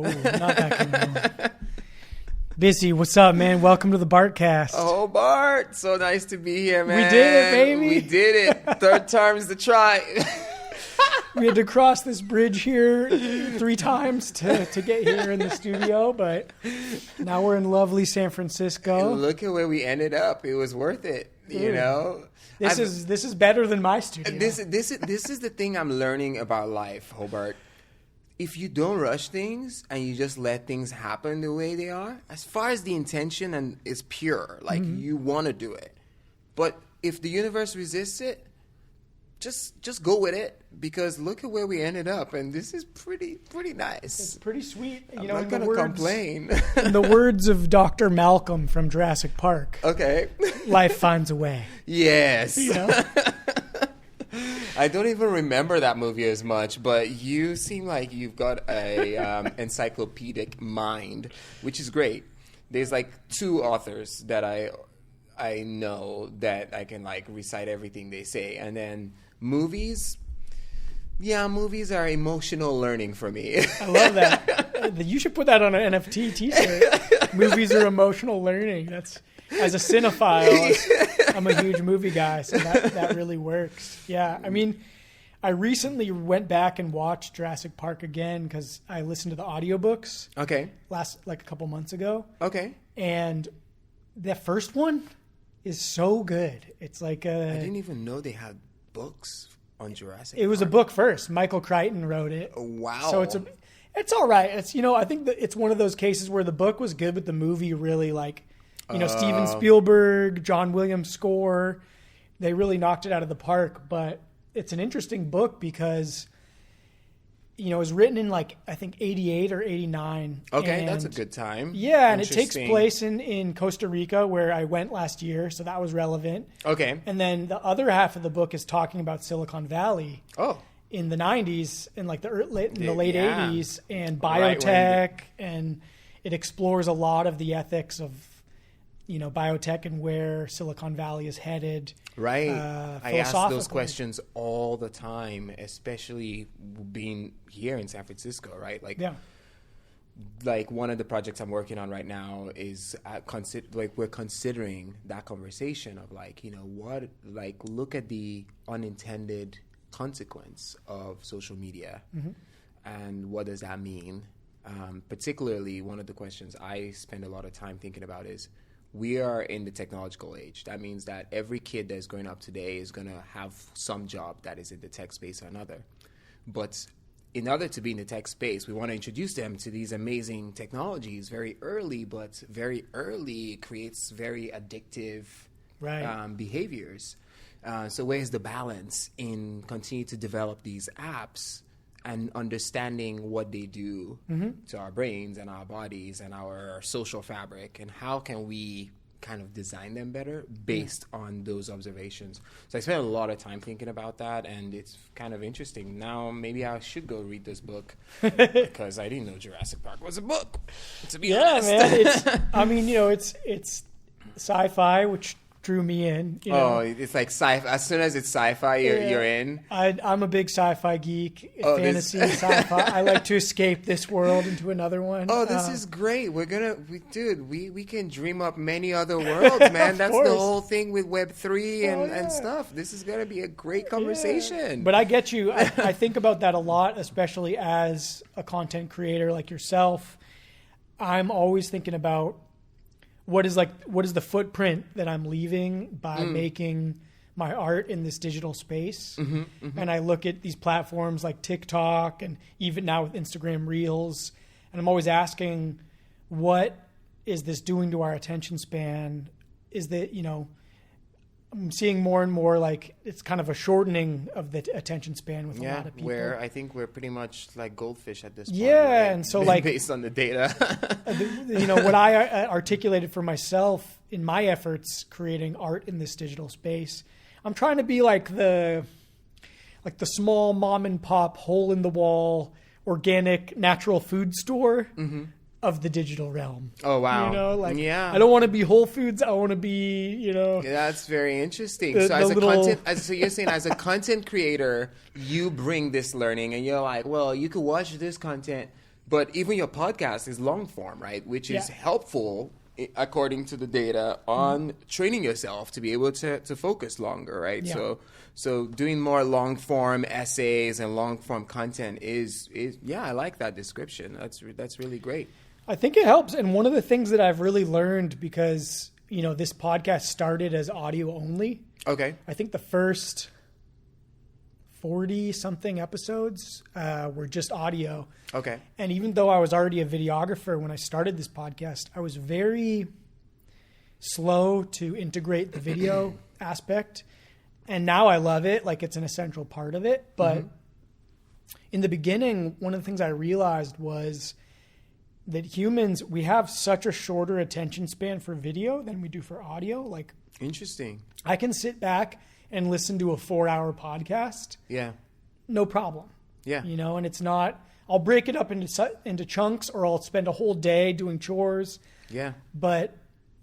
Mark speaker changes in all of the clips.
Speaker 1: not that kind of roll. Bisi, what's up, man? Welcome to the Bartcast.
Speaker 2: Oh, Bart. So nice to be here, man.
Speaker 1: We did it, baby.
Speaker 2: We did it. Third time's the try.
Speaker 1: We had to cross this bridge here 3 times to get here in the studio, but now we're in lovely San Francisco.
Speaker 2: And look at where we ended up. It was worth it, you know?
Speaker 1: This is better than my studio.
Speaker 2: This is the thing I'm learning about life, Hobart. If you don't rush things and you just let things happen the way they are, as far as the intention and is pure, like you want to do it. But if the universe resists it, just go with it, because look at where we ended up, and this is pretty nice.
Speaker 1: It's pretty sweet.
Speaker 2: I'm not going to complain.
Speaker 1: In the words of Dr. Malcolm from Jurassic Park,
Speaker 2: okay,
Speaker 1: life finds a way.
Speaker 2: Yes.
Speaker 1: You know?
Speaker 2: I don't even remember that movie as much, but you seem like you've got a encyclopedic mind, which is great. There's like 2 authors that I know that I can like recite everything they say, and then movies. Yeah, movies are emotional learning for me.
Speaker 1: I love that. You should put that on an NFT t-shirt. Movies are emotional learning. That's, as a cinephile, I'm a huge movie guy, so that really works. Yeah, I mean, I recently went back and watched Jurassic Park again because I listened to the audiobooks.
Speaker 2: Okay.
Speaker 1: A couple months ago.
Speaker 2: Okay.
Speaker 1: And the first one is so good. It's like
Speaker 2: I didn't even know they had books on Jurassic
Speaker 1: It was
Speaker 2: Park.
Speaker 1: A book first. Michael Crichton wrote it.
Speaker 2: Oh, wow.
Speaker 1: So it's all right. It's, I think that it's one of those cases where the book was good, but the movie really Steven Spielberg, John Williams score, they really knocked it out of the park. But it's an interesting book because, it was written in I think 88 or 89.
Speaker 2: Okay, that's a good time.
Speaker 1: Yeah, and it takes place in Costa Rica, where I went last year, so that was relevant.
Speaker 2: Okay.
Speaker 1: And then the other half of the book is talking about Silicon Valley.
Speaker 2: Oh.
Speaker 1: In the 90s, in the late 80s, and
Speaker 2: Right,
Speaker 1: biotech, and it explores a lot of the ethics of biotech and where Silicon Valley is headed.
Speaker 2: Right. I ask those questions all the time, especially being here in San Francisco, right? Like one of the projects I'm working on right now is we're considering that conversation of look at the unintended consequence of social media, and what does that mean? Particularly, one of the questions I spend a lot of time thinking about is, we are in the technological age. That means that every kid that's growing up today is going to have some job that is in the tech space or another. But in order to be in the tech space, we want to introduce them to these amazing technologies very early, but very early creates very addictive behaviors. So where's the balance in continue to develop these apps and understanding what they do to our brains and our bodies and our social fabric, and how can we kind of design them better based on those observations. So I spent a lot of time thinking about that, and it's kind of interesting. Now maybe I should go read this book because I didn't know Jurassic Park was a book, to be honest.
Speaker 1: Man, it's sci-fi, which drew me in.
Speaker 2: Oh, it's like sci-fi. As soon as it's sci-fi, you're in.
Speaker 1: I'm a big sci-fi geek. Fantasy, sci-fi. I like to escape this world into another one.
Speaker 2: Oh, this is great. We can dream up many other worlds, man. That's the whole thing with Web3 and stuff. This is gonna be a great conversation.
Speaker 1: Yeah. But I get you. I think about that a lot, especially as a content creator like yourself. I'm always thinking about what is the footprint that I'm leaving by making my art in this digital space. And I look at these platforms like TikTok and even now with Instagram Reels, and I'm always asking, what is this doing to our attention span? Is that, I'm seeing more and more it's kind of a shortening of the attention span with a lot of people.
Speaker 2: Where I think we're pretty much like goldfish at this point.
Speaker 1: Yeah,
Speaker 2: right?
Speaker 1: and so
Speaker 2: based on the data.
Speaker 1: What I articulated for myself in my efforts creating art in this digital space, I'm trying to be like the small mom and pop hole in the wall organic natural food store of the digital realm.
Speaker 2: Oh, wow.
Speaker 1: I don't want to be Whole Foods. I want to be,
Speaker 2: Yeah, that's very interesting. So you're saying as a content creator, you bring this learning and you're like, well, you could watch this content But even your podcast is long form, right? Which is helpful according to the data on training yourself to be able to focus longer, right?
Speaker 1: Yeah.
Speaker 2: So doing more long form essays and long form content is I like that description. That's really great.
Speaker 1: I think it helps. And one of the things that I've really learned, because, this podcast started as audio only.
Speaker 2: Okay.
Speaker 1: I think the first 40 something episodes were just audio.
Speaker 2: Okay.
Speaker 1: And even though I was already a videographer when I started this podcast, I was very slow to integrate the video aspect. And now I love it. Like, it's an essential part of it. But in the beginning, one of the things I realized was that humans, we have such a shorter attention span for video than we do for audio. Like,
Speaker 2: interesting.
Speaker 1: I can sit back and listen to a 4-hour podcast.
Speaker 2: Yeah.
Speaker 1: No problem.
Speaker 2: Yeah.
Speaker 1: And it's not, I'll break it up into chunks, or I'll spend a whole day doing chores.
Speaker 2: Yeah.
Speaker 1: But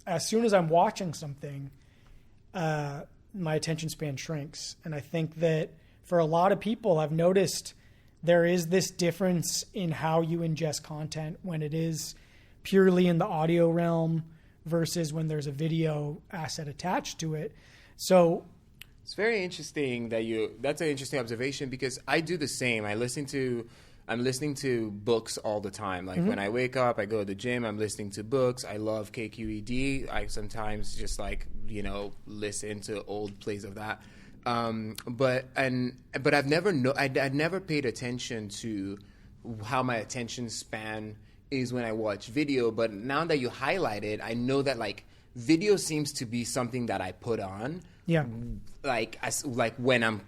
Speaker 1: as soon as I'm watching something, my attention span shrinks. And I think that for a lot of people, I've noticed there is this difference in how you ingest content when it is purely in the audio realm versus when there's a video asset attached to it. So
Speaker 2: it's very interesting that's an interesting observation, because I do the same. I'm listening to books all the time. Like when I wake up, I go to the gym, I'm listening to books. I love KQED. I sometimes just listen to old plays of that. But I'd never paid attention to how my attention span is when I watch video. But now that you highlight it, I know that video seems to be something that I put on.
Speaker 1: Yeah.
Speaker 2: Like when I'm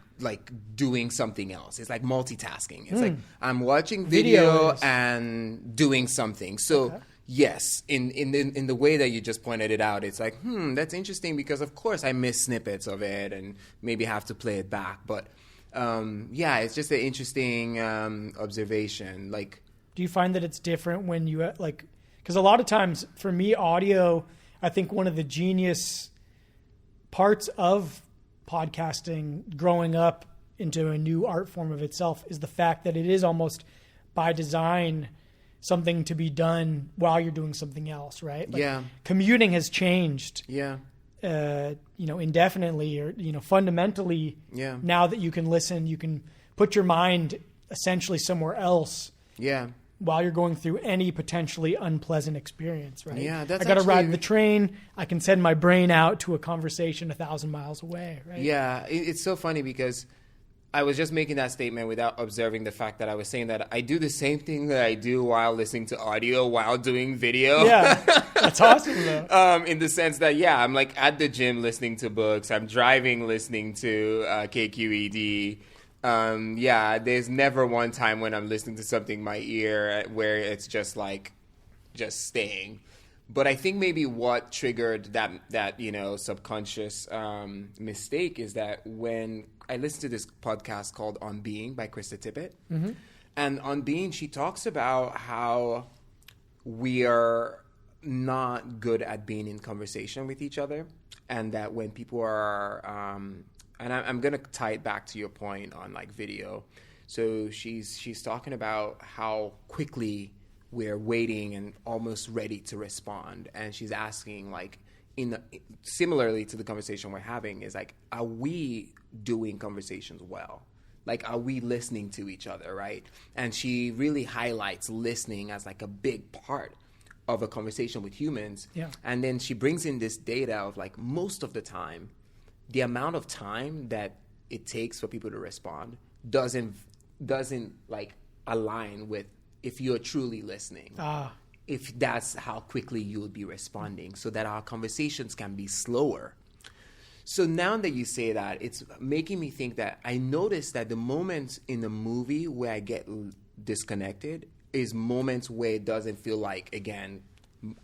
Speaker 2: doing something else. It's like multitasking. It's like I'm watching video and doing something. So yes, in the way that you just pointed it out, it's like, that's interesting, because of course I miss snippets of it and maybe have to play it back. But it's just an interesting observation. Like,
Speaker 1: do you find that it's different when you because a lot of times for me, audio, I think one of the genius parts of podcasting growing up into a new art form of itself is the fact that it is almost by design something to be done while you're doing something else, right? Commuting has changed.
Speaker 2: Yeah.
Speaker 1: Indefinitely or, fundamentally.
Speaker 2: Yeah.
Speaker 1: Now that you can listen, you can put your mind essentially somewhere else.
Speaker 2: Yeah.
Speaker 1: While you're going through any potentially unpleasant experience, right?
Speaker 2: Yeah, that's
Speaker 1: I got to ride the train. I can send my brain out to a conversation 1,000 miles away, right?
Speaker 2: Yeah, it's so funny because I was just making that statement without observing the fact that I was saying that I do the same thing that I do while listening to audio, while doing video.
Speaker 1: Yeah, that's awesome, though.
Speaker 2: In the sense that, I'm at the gym listening to books. I'm driving listening to KQED. There's never one time when I'm listening to something in my ear where it's just staying. But I think maybe what triggered that subconscious mistake is that when I listened to this podcast called On Being by Krista Tippett, and On Being, she talks about how we are not good at being in conversation with each other, and that when people are and I'm going to tie it back to your point on video. So she's talking about how quickly we're waiting and almost ready to respond. And she's asking similarly to the conversation we're having is are we doing conversations well? Are we listening to each other, right? And she really highlights listening as a big part of a conversation with humans.
Speaker 1: Yeah. And
Speaker 2: then she brings in this data of most of the time, the amount of time that it takes for people to respond doesn't align with if you're truly listening. If that's how quickly you would be responding, so that our conversations can be slower. So now that you say that, it's making me think that I notice that the moments in the movie where I get disconnected is moments where it doesn't feel like, again,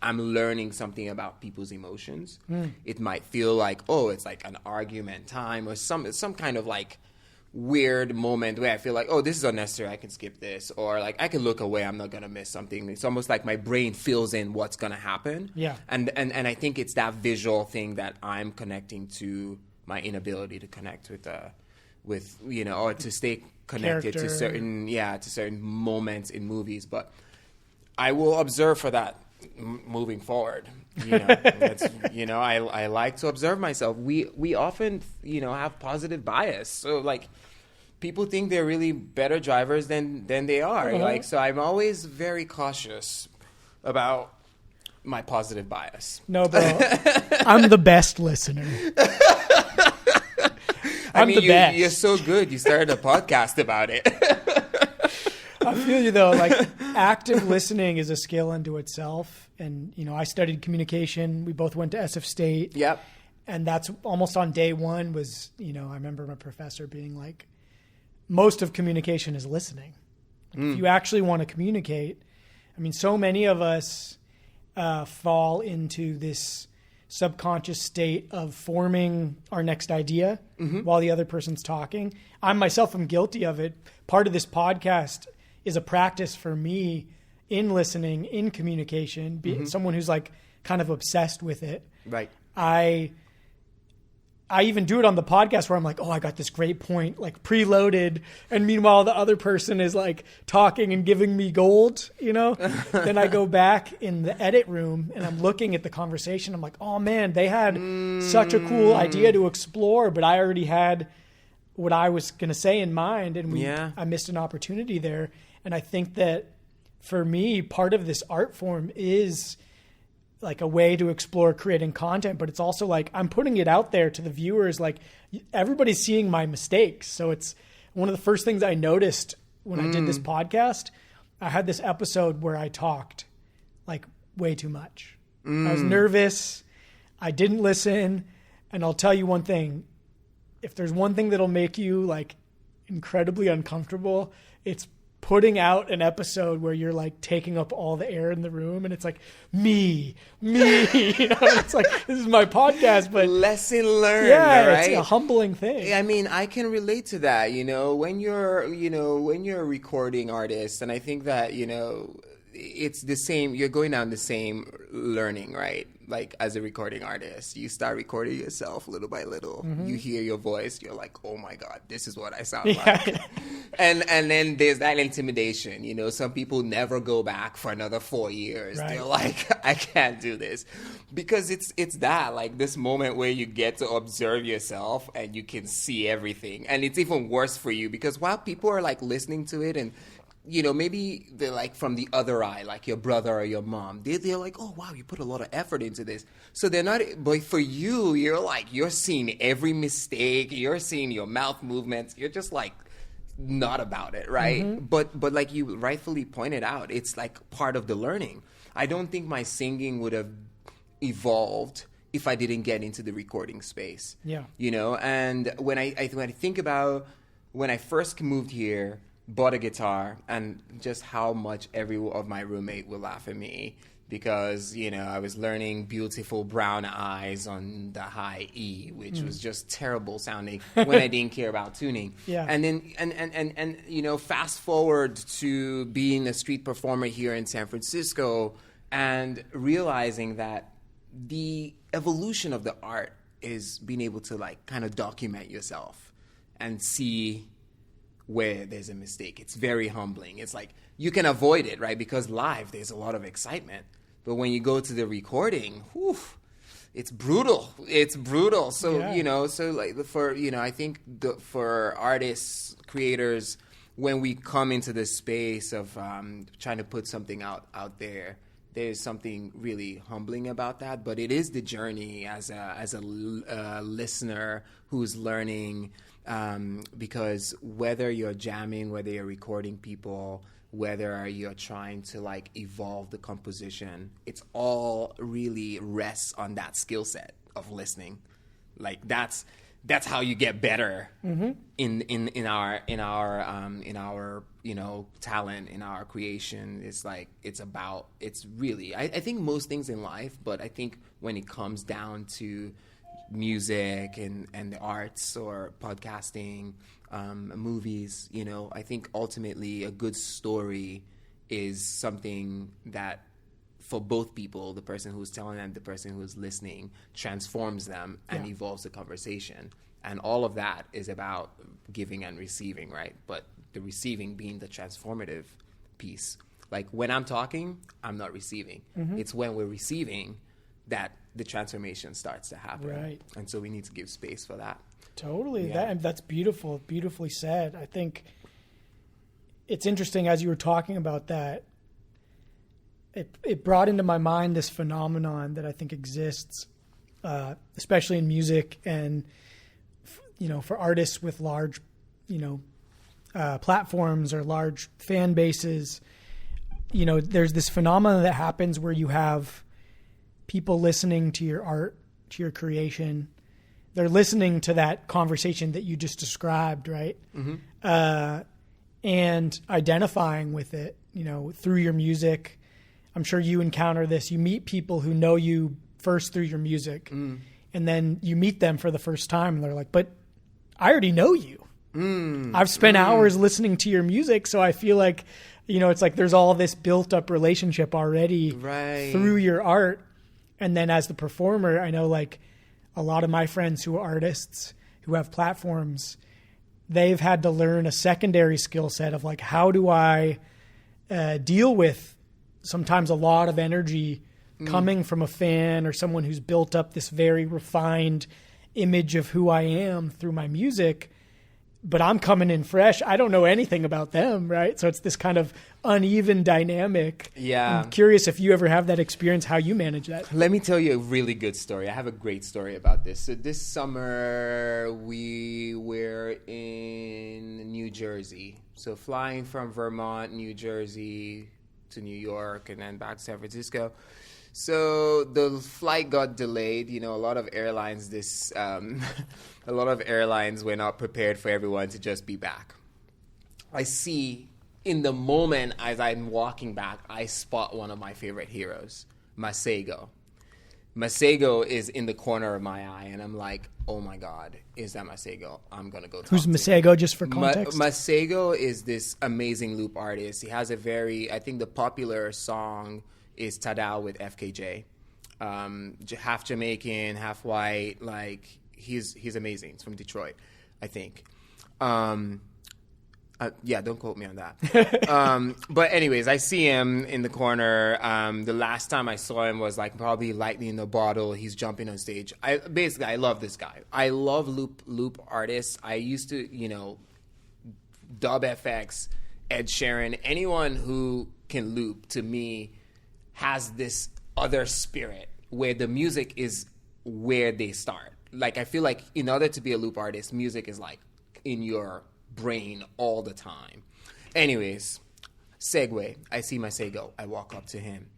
Speaker 2: I'm learning something about people's emotions. It might feel it's an argument time or some kind of weird moment where I feel this is unnecessary, I can skip this, or I can look away, I'm not going to miss something. It's almost like my brain fills in what's going to happen.
Speaker 1: Yeah.
Speaker 2: And I think it's that visual thing that I'm connecting to my inability to connect with or to stay connected to certain moments in movies. But I will observe for that moving forward. I like to observe myself. We often, have positive bias. So like people think they're really better drivers than they are. Like, so I'm always very cautious about my positive bias.
Speaker 1: No, bro. I'm the best listener.
Speaker 2: The best. You're so good. You started a podcast about it.
Speaker 1: I feel you though. Like active listening is a skill unto itself. And, I studied communication. We both went to SF State.
Speaker 2: Yep.
Speaker 1: And that's almost on day one was, I remember my professor being like, most of communication is listening. If you actually want to communicate, so many of us fall into this subconscious state of forming our next idea while the other person's talking. I myself am guilty of it. Part of this podcast is a practice for me in listening, in communication, someone who's like kind of obsessed with it.
Speaker 2: Right.
Speaker 1: I even do it on the podcast where I'm like, oh, I got this great point, like preloaded. And meanwhile, the other person is like talking and giving me gold, Then I go back in the edit room and I'm looking at the conversation. I'm like, oh man, they had such a cool idea to explore, but I already had what I was going to say in mind. And I missed an opportunity there. And I think that for me, part of this art form is like a way to explore creating content, but it's also like I'm putting it out there to the viewers. Like everybody's seeing my mistakes. So it's one of the first things I noticed when I did this podcast. I had this episode where I talked like way too much. I was nervous. I didn't listen. And I'll tell you one thing, if there's one thing that'll make you like incredibly uncomfortable, it's putting out an episode where you're like taking up all the air in the room and it's like me, it's like, this is my podcast, but
Speaker 2: lesson learned.
Speaker 1: Yeah,
Speaker 2: right?
Speaker 1: It's a humbling thing.
Speaker 2: I can relate to that, when you're a recording artist, and I think that, it's the same, you're going down the same learning, right? Like as a recording artist, you start recording yourself little by little. You hear your voice, you're like, oh my God, this is what I sound like. And then there's that intimidation, some people never go back for another 4 years. Right. They're like, I can't do this. Because it's that, like this moment where you get to observe yourself and you can see everything. And it's even worse for you because while people are like listening to it and maybe they're like from the other eye, like your brother or your mom. They're like, oh, wow, you put a lot of effort into this. So they're not, but for you, you're seeing every mistake. You're seeing your mouth movements. You're just like not about it, right? But like you rightfully pointed out, it's like part of the learning. I don't think my singing would have evolved if I didn't get into the recording space.
Speaker 1: Yeah.
Speaker 2: And when I think about when I first moved here, bought a guitar, and just how much every of my roommate would laugh at me because, I was learning Beautiful Brown Eyes on the high E, which was just terrible sounding when I didn't care about tuning.
Speaker 1: Yeah.
Speaker 2: And then, and fast forward to being a street performer here in San Francisco and realizing that the evolution of the art is being able to like kind of document yourself and see where there's a mistake. It's very humbling. It's like you can avoid it, right? Because live, there's a lot of excitement. But when you go to the recording, it's brutal. It's brutal. So, so like I think for artists, creators, when we come into this space of trying to put something out there, there's something really humbling about that. But it is the journey as a listener who's learning. Because whether you're jamming, whether you're recording people, whether you're trying to like evolve the composition, it's all really rests on that skill set of listening. Like that's how you get better in our talent, in our creation. It's like it's really I think most things in life, but I think when it comes down to music and the arts or podcasting, movies, I think ultimately a good story is something that for both people, the person who's telling them, the person who's listening, transforms them and evolves the conversation. And all of that is about giving and receiving, right? But the receiving being the transformative piece. Like when I'm talking, I'm not receiving.
Speaker 1: Mm-hmm.
Speaker 2: It's when we're receiving that the transformation starts to happen.
Speaker 1: Right.
Speaker 2: And so we need to give space for that.
Speaker 1: Totally.
Speaker 2: Yeah.
Speaker 1: That's beautiful. Beautifully said. I think it's interesting as you were talking about that. It brought into my mind this phenomenon that I think exists, especially in music and, for artists with large, platforms or large fan bases. There's this phenomenon that happens where you have people listening to your art, to your creation. They're listening to that conversation that you just described, right?
Speaker 2: Mm-hmm.
Speaker 1: And identifying with it, through your music. I'm sure you encounter this. You meet people who know you first through your music, and then you meet them for the first time, and they're like, but I already know you. I've spent hours listening to your music, so I feel like, it's like there's all this built-up relationship already through your art. And then as the performer, I know like a lot of my friends who are artists who have platforms, they've had to learn a secondary skill set of like, how do I deal with sometimes a lot of energy coming from a fan or someone who's built up this very refined image of who I am through my music, but I'm coming in fresh. I don't know anything about them, right? So it's this kind of uneven dynamic.
Speaker 2: Yeah.
Speaker 1: I'm curious if you ever have that experience, how you manage that.
Speaker 2: Let me tell you a really good story. I have a great story about this. So this summer, we were in New Jersey. So flying from Vermont, New Jersey to New York and then back to San Francisco. So the flight got delayed. A lot of airlines were not prepared for everyone to just be back. I see in the moment as I'm walking back, I spot one of my favorite heroes, Masego. Masego is in the corner of my eye, and I'm like, oh my God, is that Masego? I'm going to go talk to him.
Speaker 1: Who's Masego, just for context?
Speaker 2: Masego is this amazing loop artist. He has I think the popular song is Tadao with FKJ. Half Jamaican, half white. Like, he's amazing. He's from Detroit, I think. Yeah, don't quote me on that. But anyways, I see him in the corner. The last time I saw him was like probably lightning in a bottle. He's jumping on stage. I love this guy. I love loop artists. I used to, Dub FX, Ed Sheeran, anyone who can loop to me has this other spirit where the music is where they start. Like, I feel like in order to be a loop artist, music is like in your brain all the time. Anyways, segue. I see Masego. I walk up to him.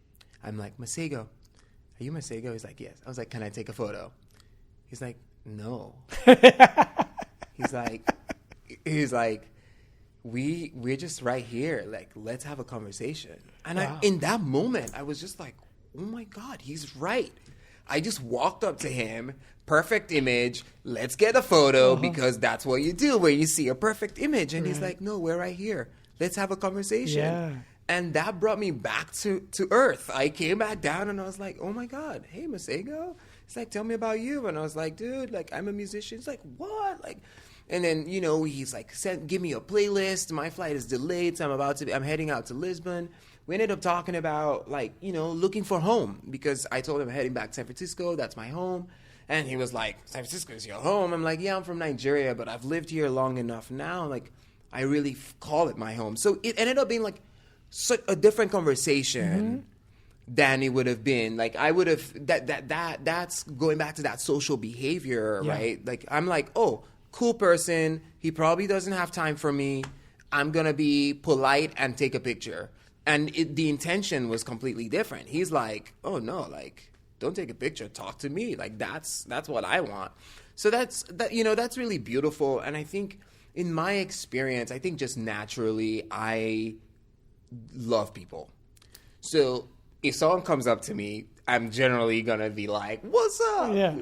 Speaker 2: I'm like, Masego, are you Masego? He's like, yes. I was like, can I take a photo? He's like, no. He's like, we're just right here. Like, let's have a conversation. And wow. In that moment, I was just like, oh my God, he's right. I just walked up to him, perfect image, let's get a photo, because that's what you do when you see a perfect image. And he's like, no, we're right here. Let's have a conversation. Yeah. And that brought me back to earth. I came back down and I was like, oh my God, hey, Masego. He's like, tell me about you. And I was like, dude, like, I'm a musician. He's like, what? Like, and then, he's like, give me a playlist. My flight is delayed, so I'm heading out to Lisbon. We ended up talking about, like, looking for home, because I told him I'm heading back to San Francisco. That's my home. And he was like, San Francisco is your home? I'm like, yeah, I'm from Nigeria, but I've lived here long enough now. Like, I really call it my home. So it ended up being, like, such a different conversation than it would have been. Like, I would have, that's going back to that social behavior, right? Like, I'm like, oh, cool person. He probably doesn't have time for me. I'm going to be polite and take a picture. And the intention was completely different. He's like, oh no, like, don't take a picture, talk to me. Like, that's what I want. So that's really beautiful. And I think in my experience, I think just naturally, I love people. So if someone comes up to me, I'm generally gonna be like, what's up? Yeah.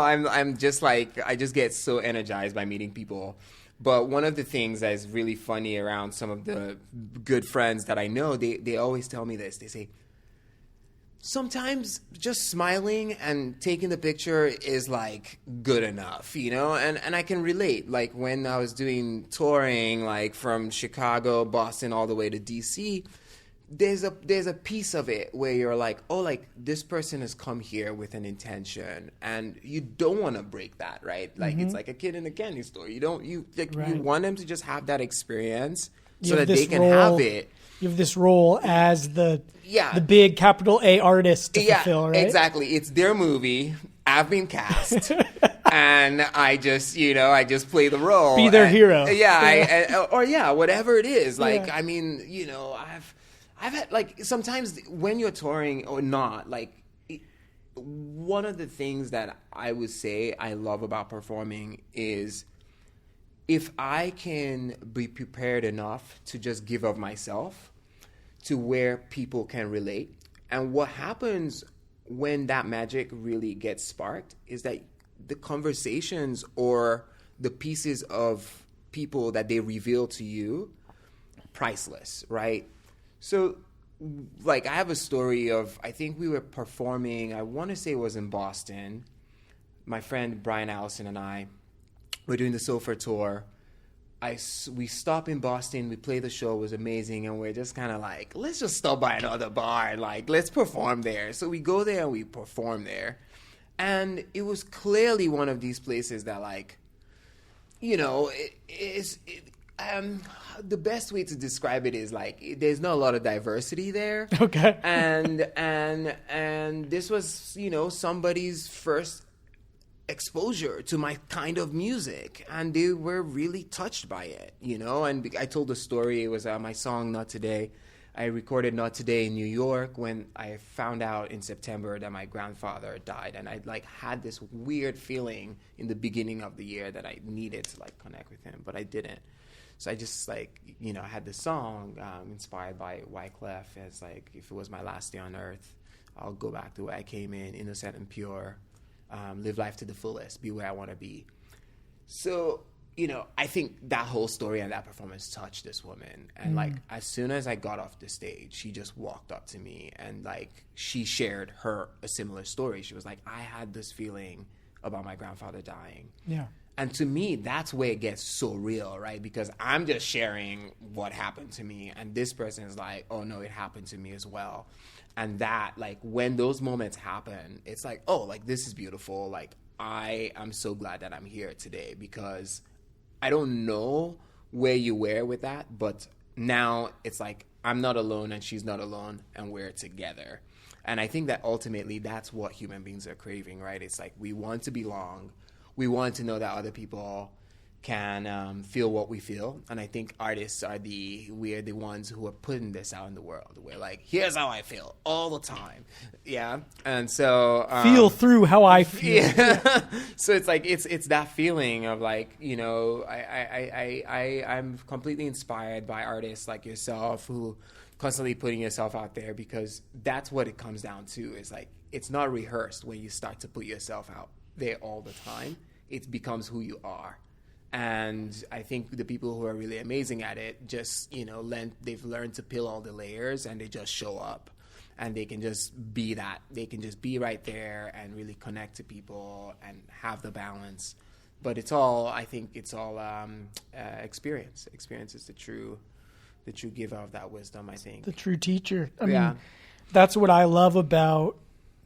Speaker 2: I'm just like, I just get so energized by meeting people. But one of the things that is really funny around some of the good friends that I know, they always tell me this. They say, sometimes just smiling and taking the picture is, like, good enough, And I can relate. Like, when I was doing touring, like, from Chicago, Boston, all the way to D.C., there's a piece of it where you're like, oh, like this person has come here with an intention, and you don't want to break that, right? Like it's like a kid in a candy store. You want them to just have that experience so that they can have it.
Speaker 1: You have this role as the big capital A artist to fulfill, right?
Speaker 2: Exactly. It's their movie. I've been cast, and I just play the role.
Speaker 1: Be their hero.
Speaker 2: Whatever it is. Like, I mean, I've had, like, sometimes when you're touring or not, like, one of the things that I would say I love about performing is if I can be prepared enough to just give of myself to where people can relate. And what happens when that magic really gets sparked is that the conversations or the pieces of people that they reveal to you, priceless, right? So, like, I have a story of, I think we were performing, I want to say it was in Boston. My friend Brian Allison and I were doing the Sofa tour. We stop in Boston, we play the show, it was amazing, and we're just kind of like, let's just stop by another bar and, like, let's perform there. So we go there and we perform there. And it was clearly one of these places that, like, the best way to describe it is, like, there's not a lot of diversity there.
Speaker 1: Okay.
Speaker 2: And this was, somebody's first exposure to my kind of music, and they were really touched by it, and I told the story. It was my song Not Today. I recorded Not Today in New York when I found out in September that my grandfather died, and I, like, had this weird feeling in the beginning of the year that I needed to, like, connect with him, but I didn't. So I just, like, I had this song inspired by Wyclef as, like, if it was my last day on earth, I'll go back to where I came in, innocent and pure. Live life to the fullest, be where I want to be. So, I think that whole story and that performance touched this woman. And, like, as soon as I got off the stage, she just walked up to me and, like, she shared a similar story. She was like, I had this feeling about my grandfather dying.
Speaker 1: Yeah.
Speaker 2: And to me, that's where it gets so real, right? Because I'm just sharing what happened to me, and this person is like, oh, no, it happened to me as well. And that, like, when those moments happen, it's like, oh, like, this is beautiful. Like, I am so glad that I'm here today, because I don't know where you were with that, but now it's like I'm not alone and she's not alone and we're together. And I think that ultimately that's what human beings are craving, right? It's like we want to belong. We want to know that other people can feel what we feel. And I think artists are the ones who are putting this out in the world. We're like, here's how I feel all the time. Yeah. And so
Speaker 1: feel through how I feel.
Speaker 2: Yeah. So it's like it's that feeling of, like, I'm completely inspired by artists like yourself who constantly putting yourself out there, because that's what it comes down to. Is like, it's not rehearsed when you start to put yourself out there all the time. It becomes who you are. And I think the people who are really amazing at it just, they've learned to peel all the layers, and they just show up, and they can just be that. They can just be right there and really connect to people and have the balance. But I think it's all experience. Experience is the true giver of that wisdom, I think.
Speaker 1: The true teacher. I mean, that's what I love about,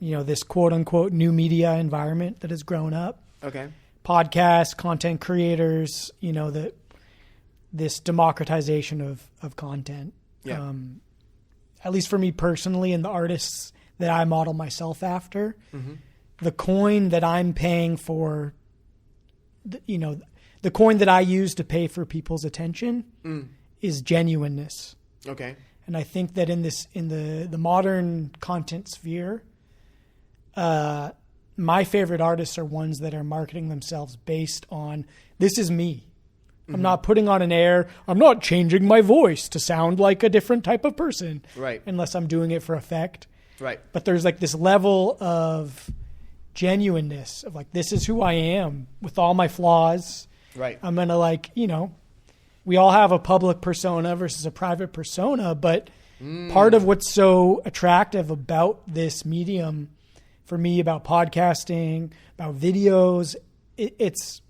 Speaker 1: this quote unquote new media environment that has grown up.
Speaker 2: Okay.
Speaker 1: Podcasts, content creators, this democratization of content.
Speaker 2: Yeah.
Speaker 1: At least for me personally, and the artists that I model myself after, the coin that I'm paying for, the coin that I use to pay for people's attention is genuineness.
Speaker 2: Okay.
Speaker 1: And I think that in the modern content sphere, my favorite artists are ones that are marketing themselves based on, this is me. I'm not putting on an air. I'm not changing my voice to sound like a different type of person.
Speaker 2: Right.
Speaker 1: Unless I'm doing it for effect.
Speaker 2: Right.
Speaker 1: But there's, like, this level of genuineness of, like, this is who I am with all my flaws.
Speaker 2: Right.
Speaker 1: I'm going to, we all have a public persona versus a private persona, but part of what's so attractive about this medium for me, about podcasting, about videos, it's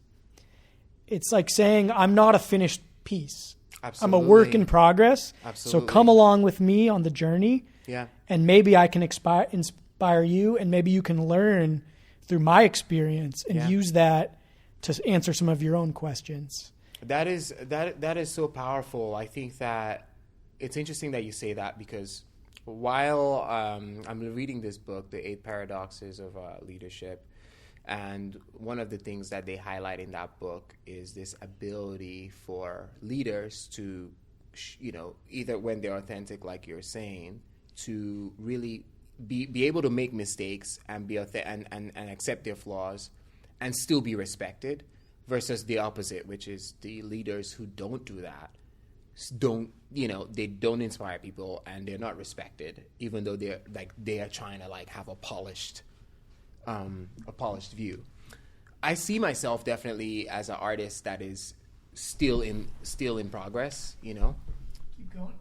Speaker 1: like saying I'm not a finished piece. I'm a work in progress.
Speaker 2: Absolutely.
Speaker 1: So come along with me on the journey.
Speaker 2: Yeah.
Speaker 1: And maybe I can inspire you, and maybe you can learn through my experience and use that to answer some of your own questions.
Speaker 2: That is so powerful. I think that it's interesting that you say that, because while I'm reading this book, The 8 Paradoxes of Leadership, and one of the things that they highlight in that book is this ability for leaders to, either when they're authentic, like you're saying, to really be able to make mistakes and be and accept their flaws and still be respected, versus the opposite, which is the leaders who don't do that, they don't inspire people and they're not respected, even though they are trying to have a polished view. I see myself definitely as an artist that is still in progress.
Speaker 1: Keep going.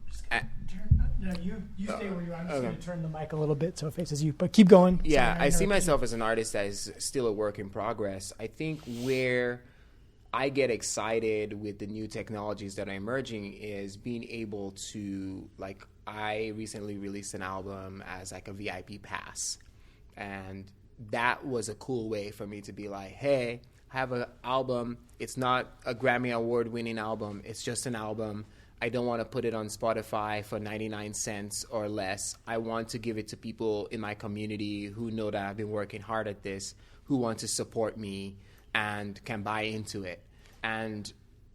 Speaker 1: You stay where you are. I'm just going to turn the mic a little bit so it faces you, but keep going.
Speaker 2: Yeah, I see myself as an artist that is still a work in progress. I think where I get excited with the new technologies that are emerging is being able to, I recently released an album as a VIP pass, and that was a cool way for me to be like, hey, I have an album. It's not a Grammy Award winning album. It's just an album. I don't want to put it on Spotify for 99 cents or less. I want to give it to people in my community who know that I've been working hard at this, who want to support me and can buy into it. And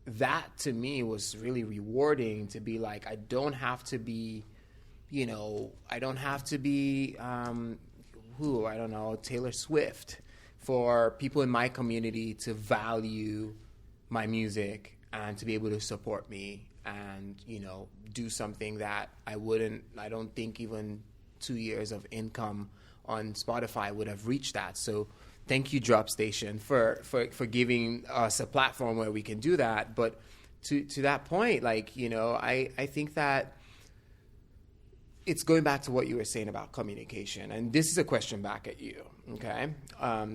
Speaker 2: that to me was really rewarding, to be like, I don't have to be, Taylor Swift, for people in my community to value my music and to be able to support me and, do something that I don't think even 2 years of income on Spotify would have reached that. So thank you, Drop Station, for giving us a platform where we can do that. But to that point, I think that it's going back to what you were saying about communication. And this is a question back at you, okay?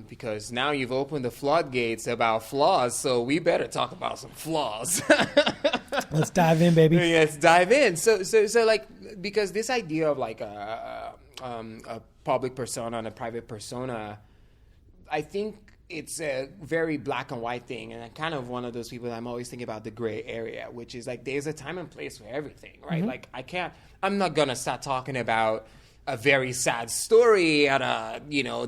Speaker 2: Because now you've opened the floodgates about flaws, so we better talk about some flaws.
Speaker 1: Let's dive in, baby.
Speaker 2: Let's dive in. So because this idea of a public persona and a private persona, I think it's a very black and white thing, and I'm kind of one of those people that I'm always thinking about the gray area, which is there's a time and place for everything, right? Mm-hmm. I'm not gonna start talking about a very sad story at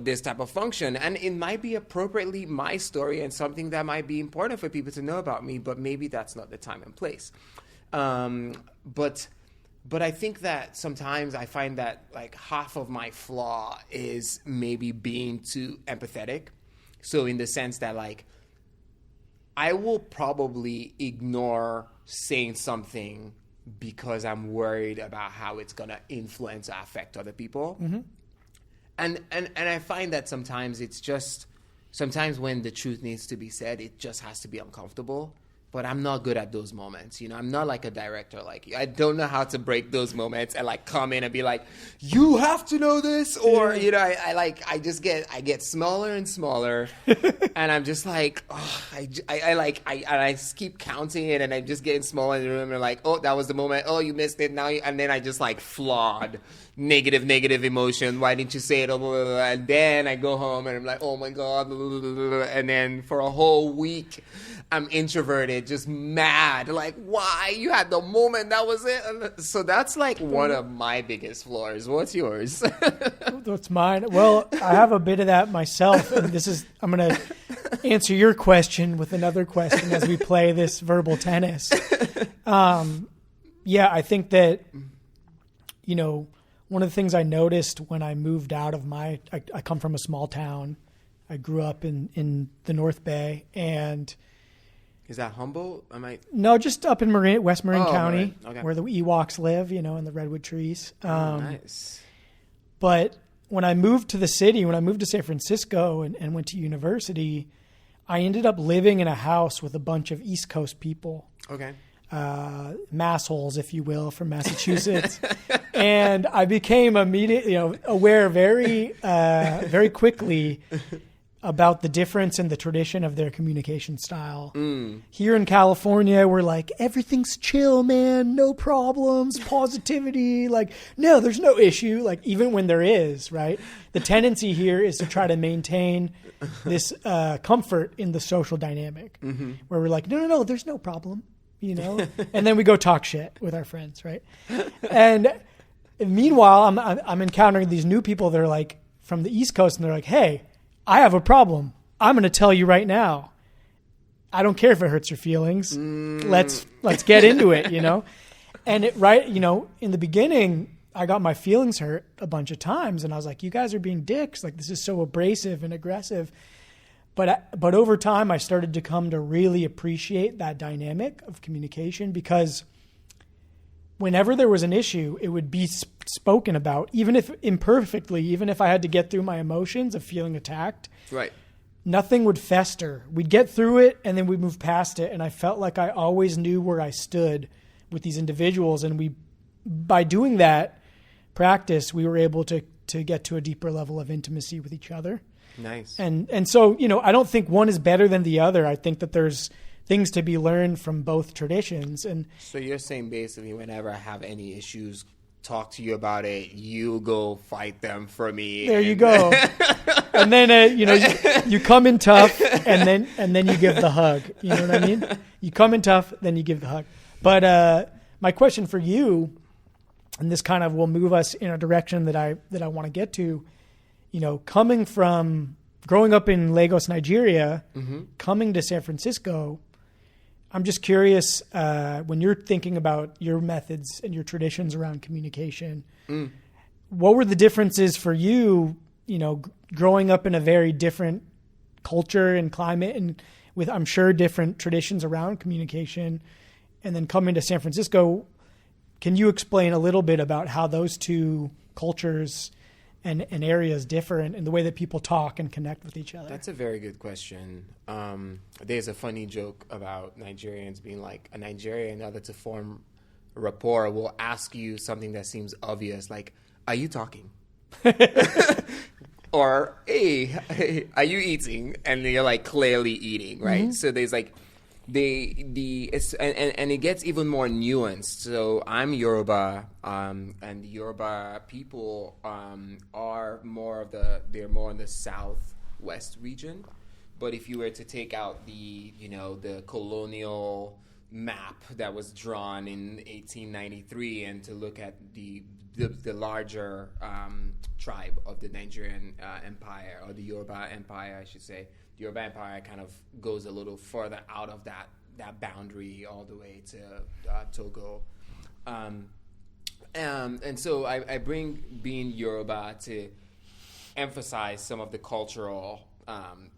Speaker 2: this type of function, and it might be appropriately my story and something that might be important for people to know about me, but maybe that's not the time and place. But I think that sometimes I find that half of my flaw is maybe being too empathetic. So in the sense that I will probably ignore saying something because I'm worried about how it's going to influence or affect other people. Mm-hmm. And I find that sometimes when the truth needs to be said, it just has to be uncomfortable. But I'm not good at those moments. I'm not like a director like you. I don't know how to break those moments and come in and be like, you have to know this, or I get smaller and smaller, and I'm just like, I keep counting it, and I'm just getting smaller in the room, and oh, that was the moment. Oh, you missed it now, and then I just flawed. Negative emotion. Why didn't you say it? And then I go home and I'm like, oh my God. And then for a whole week, I'm introverted, just mad. Why? You had the moment. That was it. So that's one of my biggest flaws. What's yours?
Speaker 1: That's mine. Well, I have a bit of that myself. And I'm going to answer your question with another question as we play this verbal tennis. I think that, one of the things I noticed when I moved out of I come from a small town. I grew up in the North Bay, and
Speaker 2: is that Humboldt?
Speaker 1: No, just up in West Marin County,
Speaker 2: right. Okay.
Speaker 1: Where the Ewoks live, in the redwood trees.
Speaker 2: Nice.
Speaker 1: But when I moved to the city, when I moved to San Francisco and went to university, I ended up living in a house with a bunch of East Coast people.
Speaker 2: Okay.
Speaker 1: Massholes, if you will, from Massachusetts. And I became immediately, aware very quickly about the difference in the tradition of their communication style. Here in California, we're like, everything's chill, man, no problems, positivity, like, no, there's no issue, like, even when there is, right? The tendency here is to try to maintain this comfort in the social dynamic, where we're like, no, there's no problem, you know? And then we go talk shit with our friends, right? And meanwhile, I'm encountering these new people that are like from the East Coast, and they're like, hey, I have a problem. I'm going to tell you right now. I don't care if it hurts your feelings. Let's get into it, you know? And in the beginning, I got my feelings hurt a bunch of times, and I was like, you guys are being dicks. Like, this is so abrasive and aggressive. But over time, I started to come to really appreciate that dynamic of communication, because whenever there was an issue, it would be spoken about, even if imperfectly, even if I had to get through my emotions of feeling attacked.
Speaker 2: Right.
Speaker 1: Nothing would fester. We'd get through it, and then we'd move past it. And I felt like I always knew where I stood with these individuals. And by doing that practice, we were able to get to a deeper level of intimacy with each other.
Speaker 2: Nice.
Speaker 1: And so, I don't think one is better than the other. I think that there's things to be learned from both traditions. And
Speaker 2: so you're saying basically, whenever I have any issues, talk to you about it, you go fight them for me.
Speaker 1: There you go. And then you come in tough, and then you give the hug. You know what I mean? You come in tough, then you give the hug. But my question for you, and this kind of will move us in a direction that I want to get to, coming from growing up in Lagos, Nigeria, coming to San Francisco, I'm just curious, when you're thinking about your methods and your traditions around communication, what were the differences for you, growing up in a very different culture and climate, and with, I'm sure, different traditions around communication, and then coming to San Francisco? Can you explain a little bit about how those two cultures and areas differ in the way that people talk and connect with each other?
Speaker 2: That's a very good question. There's a funny joke about Nigerians being like, a Nigerian, in order to form rapport, will ask you something that seems obvious, like, are you talking? Or, hey, are you eating? And you're like clearly eating, right? So there's like, and it gets even more nuanced. So I'm Yoruba, and the Yoruba people are they're more in the southwest region. But if you were to take out the colonial map that was drawn in 1893 and to look at the larger tribe of the Nigerian empire, or the Yoruba Empire, I should say. The Yoruba Empire kind of goes a little further out of that boundary all the way to Togo. And so I bring being Yoruba to emphasize some of the cultural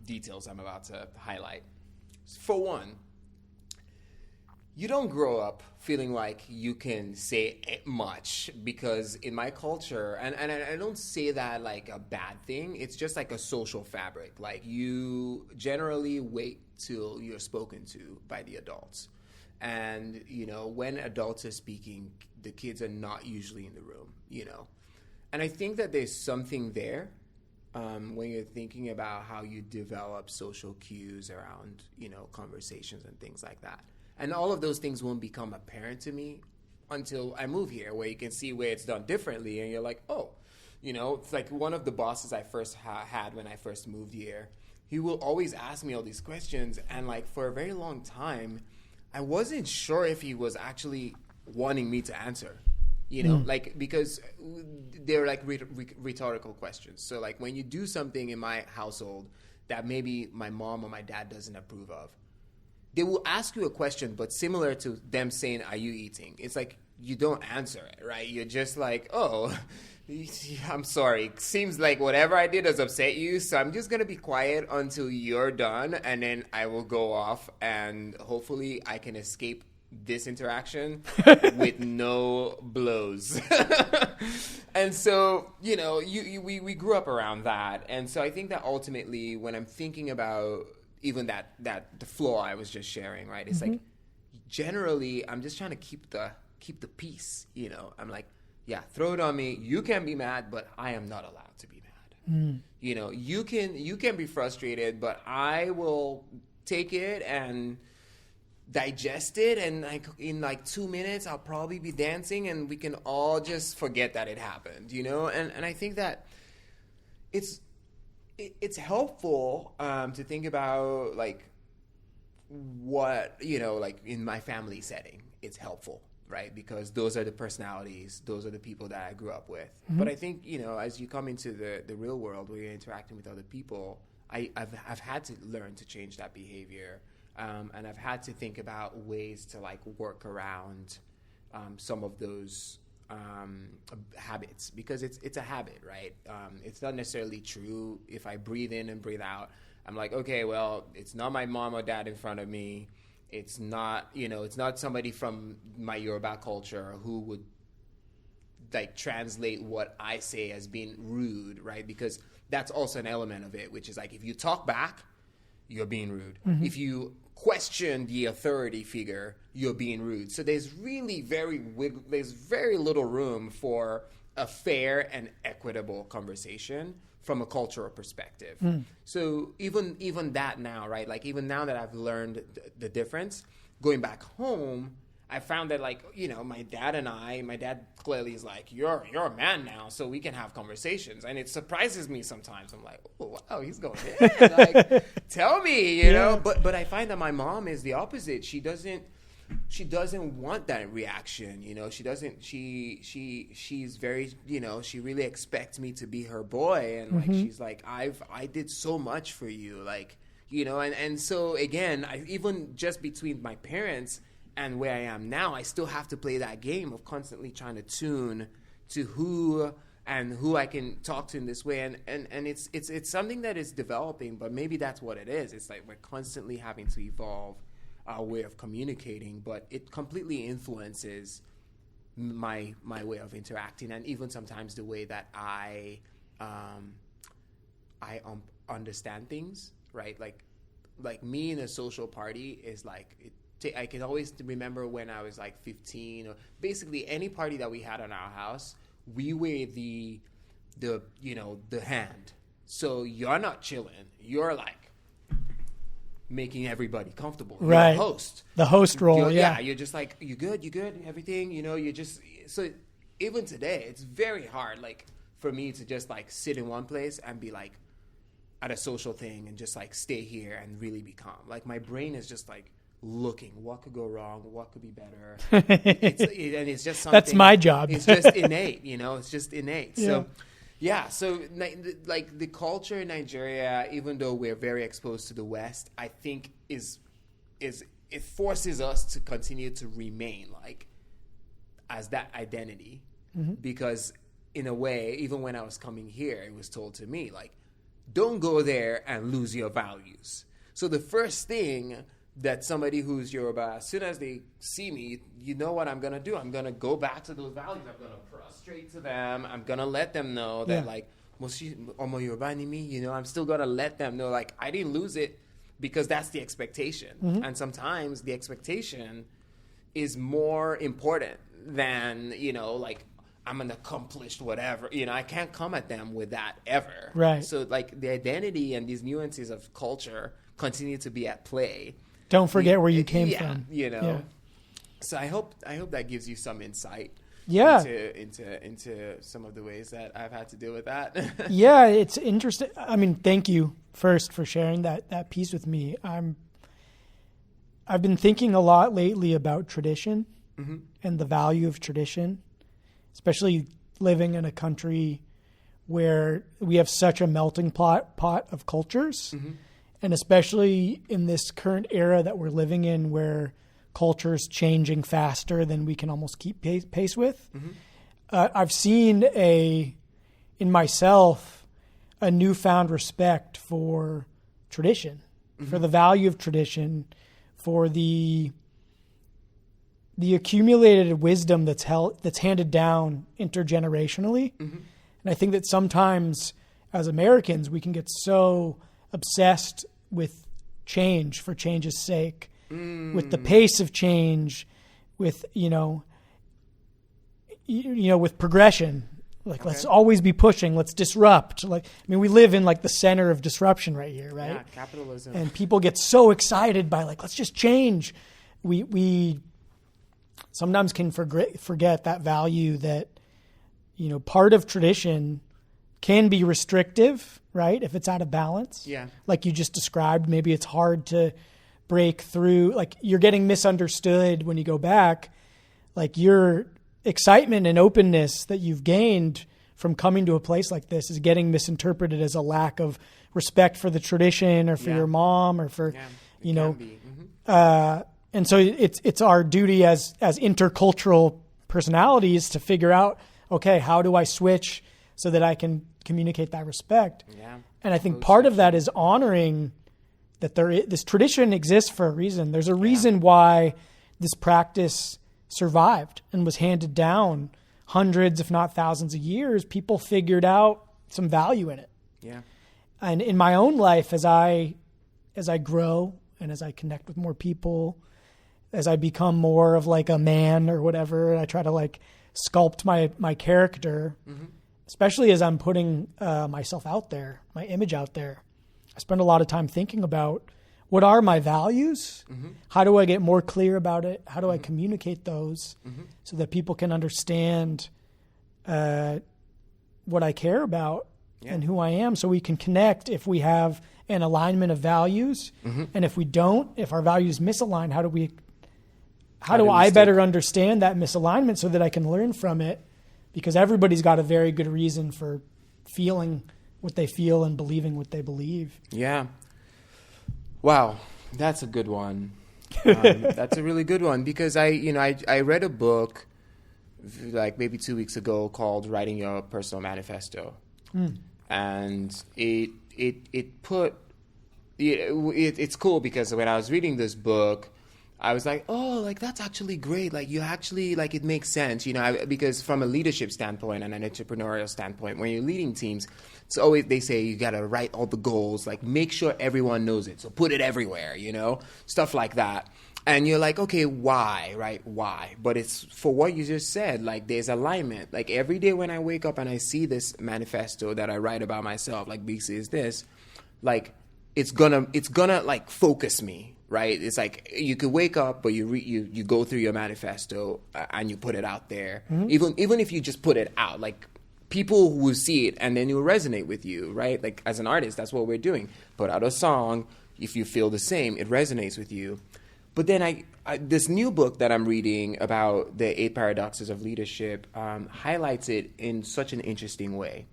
Speaker 2: details I'm about to highlight. For one, you don't grow up feeling like you can say much, because in my culture, and I don't say that like a bad thing, it's just like a social fabric. Like, you generally wait till you're spoken to by the adults. And, when adults are speaking, the kids are not usually in the room, And I think that there's something there when you're thinking about how you develop social cues around, conversations and things like that. And all of those things won't become apparent to me until I move here, where you can see where it's done differently. And you're like, oh, it's like one of the bosses I first had when I first moved here. He will always ask me all these questions. And like for a very long time, I wasn't sure if he was actually wanting me to answer, like, because they're like rhetorical questions. So like when you do something in my household that maybe my mom or my dad doesn't approve of, they will ask you a question, but similar to them saying, are you eating? It's like, you don't answer it, right? You're just like, oh, I'm sorry. Seems like whatever I did has upset you, so I'm just going to be quiet until you're done, and then I will go off, and hopefully I can escape this interaction with no blows. And so, we grew up around that. And so I think that ultimately, when I'm thinking about even that the flow I was just sharing, right? It's like, generally, I'm just trying to keep the peace. I'm like, yeah, throw it on me. You can be mad, but I am not allowed to be You know, you can be frustrated, but I will take it and digest it, and like in like 2 minutes I'll probably be dancing and we can all just forget that it happened, you know. And I think that it's helpful to think about like what, you know, like in my family setting, it's helpful, right? Because those are the personalities, those are the people that I grew up with. But I think, you know, as you come into the real world where you're interacting with other people, I've had to learn to change that behavior. And I've had to think about ways to like work around some of those habits, because it's a habit, right? It's not necessarily true. If I breathe in and breathe out, I'm like, okay, well, it's not my mom or dad in front of me. It's not, you know, it's not somebody from my Yoruba culture who would like translate what I say as being rude, right? Because that's also an element of it, which is like, if you talk back, you're being rude. If you question the authority figure, you're being rude. So there's really there's very little room for a fair and equitable conversation from a cultural perspective. So even that now, right? Like even now that I've learned the difference, going back home, I found that, like, you know, my dad clearly is like, you're a man now, so we can have conversations. And it surprises me sometimes. I'm like, oh, wow, he's going in. Like, tell me, you know. But I find that my mom is the opposite. She doesn't want that reaction, you know. She's very, you know, she really expects me to be her boy. And like, she's like, I did so much for you, like, you know. And so again, even just between my parents and where I am now, I still have to play that game of constantly trying to tune to who I can talk to in this way. And it's something that is developing, but maybe that's what it is. It's like we're constantly having to evolve our way of communicating, but it completely influences my way of interacting, and even sometimes the way that I understand things, right? Like me in a social party is like, I can always remember when I was like 15, or basically any party that we had in our house, we were the hand. So you're not chilling. You're like making everybody comfortable. You're
Speaker 1: right.
Speaker 2: The host
Speaker 1: role.
Speaker 2: Yeah. You're just like, you good, everything, you know, you're just, so even today, it's very hard, like for me to just like sit in one place and be like at a social thing and just like stay here and really be calm. Like my brain is just like looking, what could go wrong, what could be better. And it's just something.
Speaker 1: That's my job.
Speaker 2: It's just innate, you know, it's just innate. Yeah. So like the culture in Nigeria, even though we're very exposed to the West, I think it forces us to continue to remain like as that identity, because in a way, even when I was coming here, it was told to me like, don't go there and lose your values. So the first thing that somebody who's Yoruba, as soon as they see me, you know what I'm going to do? I'm going to go back to those values. I'm going to prostrate to them. I'm going to let them know that, like, Omo Yoruba ni mi, you know, I'm still going to let them know, like, I didn't lose it, because that's the expectation. And sometimes the expectation is more important than, you know, like, I'm an accomplished whatever. You know, I can't come at them with that ever.
Speaker 1: Right.
Speaker 2: So, like, the identity and these nuances of culture continue to be at play.
Speaker 1: Don't forget where you came from.
Speaker 2: You know. Yeah. So I hope that gives you some insight.
Speaker 1: Yeah.
Speaker 2: Into some of the ways that I've had to deal with that.
Speaker 1: Yeah, it's interesting. I mean, thank you first for sharing that piece with me. I've been thinking a lot lately about tradition and the value of tradition, especially living in a country where we have such a melting pot of cultures. And especially in this current era that we're living in, where culture's changing faster than we can almost keep pace with. I've seen in myself a newfound respect for tradition, for the value of tradition, for the accumulated wisdom that's handed down intergenerationally. And I think that sometimes as Americans, we can get so obsessed with change for change's sake, with the pace of change, with with progression, Like, let's always be pushing. Let's disrupt. Like, I mean, we live in like the center of disruption right here, right?
Speaker 2: Yeah, capitalism.
Speaker 1: And people get so excited by like, let's just change. We sometimes can forget that value that, you know, part of tradition can be restrictive, right? If it's out of balance.
Speaker 2: Yeah.
Speaker 1: Like you just described, maybe it's hard to break through. Like you're getting misunderstood when you go back. Like your excitement and openness that you've gained from coming to a place like this is getting misinterpreted as a lack of respect for the tradition or for your mom or for, you know, and so it's our duty as intercultural personalities to figure out, okay, how do I switch so that I can communicate that respect?
Speaker 2: Yeah.
Speaker 1: And I think part of that is honoring that this tradition exists for a reason. There's a reason why this practice survived and was handed down hundreds, if not thousands of years. People figured out some value in it.
Speaker 2: Yeah.
Speaker 1: And in my own life, as I grow and as I connect with more people, as I become more of like a man or whatever, and I try to like sculpt my character, especially as I'm putting myself out there, my image out there, I spend a lot of time thinking about what are my values? How do I get more clear about it? How do I communicate those so that people can understand what I care about and who I am, so we can connect if we have an alignment of values. And if we don't, if our values misalign, how do I better understand that misalignment so that I can learn from it? Because everybody's got a very good reason for feeling what they feel and believing what they believe.
Speaker 2: Yeah. Wow, that's a good one. That's a really good one, because I read a book like maybe 2 weeks ago called Writing Your Personal Manifesto. And it's cool because when I was reading this book, I was like, oh, like that's actually great. Like you actually, like it makes sense, you know, because from a leadership standpoint and an entrepreneurial standpoint, when you're leading teams, it's always, they say you got to write all the goals, like make sure everyone knows it. So put it everywhere, you know, stuff like that. And you're like, okay, why, right? Why? But it's for what you just said, like there's alignment. Like every day when I wake up and I see this manifesto that I write about myself, like Bisi is this, like it's gonna like focus me. Right? It's like you could wake up, but you go through your manifesto and you put it out there. Even if you just put it out, like people will see it and then it will resonate with you, right? Like as an artist, that's what we're doing. Put out a song. If you feel the same, it resonates with you. But then I this new book that I'm reading about the 8 paradoxes of leadership highlights it in such an interesting way.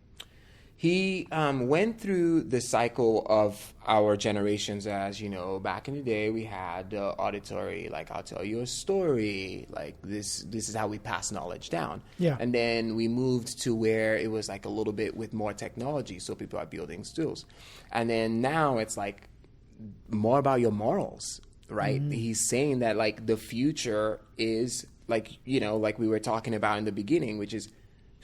Speaker 2: He went through the cycle of our generations as, you know, back in the day we had auditory, like I'll tell you a story, like this is how we pass knowledge down.
Speaker 1: Yeah.
Speaker 2: And then we moved to where it was like a little bit with more technology, so people are building tools. And then now it's like more about your morals, right? He's saying that like the future is like, you know, like we were talking about in the beginning, which is,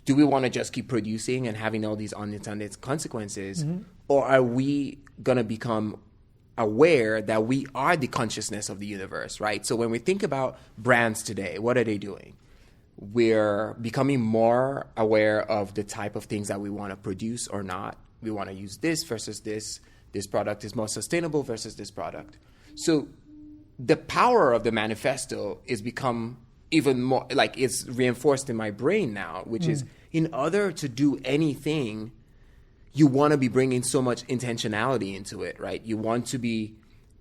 Speaker 2: do we want to just keep producing and having all these unintended consequences? Or are we going to become aware that we are the consciousness of the universe, right? So when we think about brands today, what are they doing? We're becoming more aware of the type of things that we want to produce or not. We want to use this versus this. This product is more sustainable versus this product. So the power of the manifesto is become even more, like it's reinforced in my brain now, which is in order to do anything, you want to be bringing so much intentionality into it, right? You want to be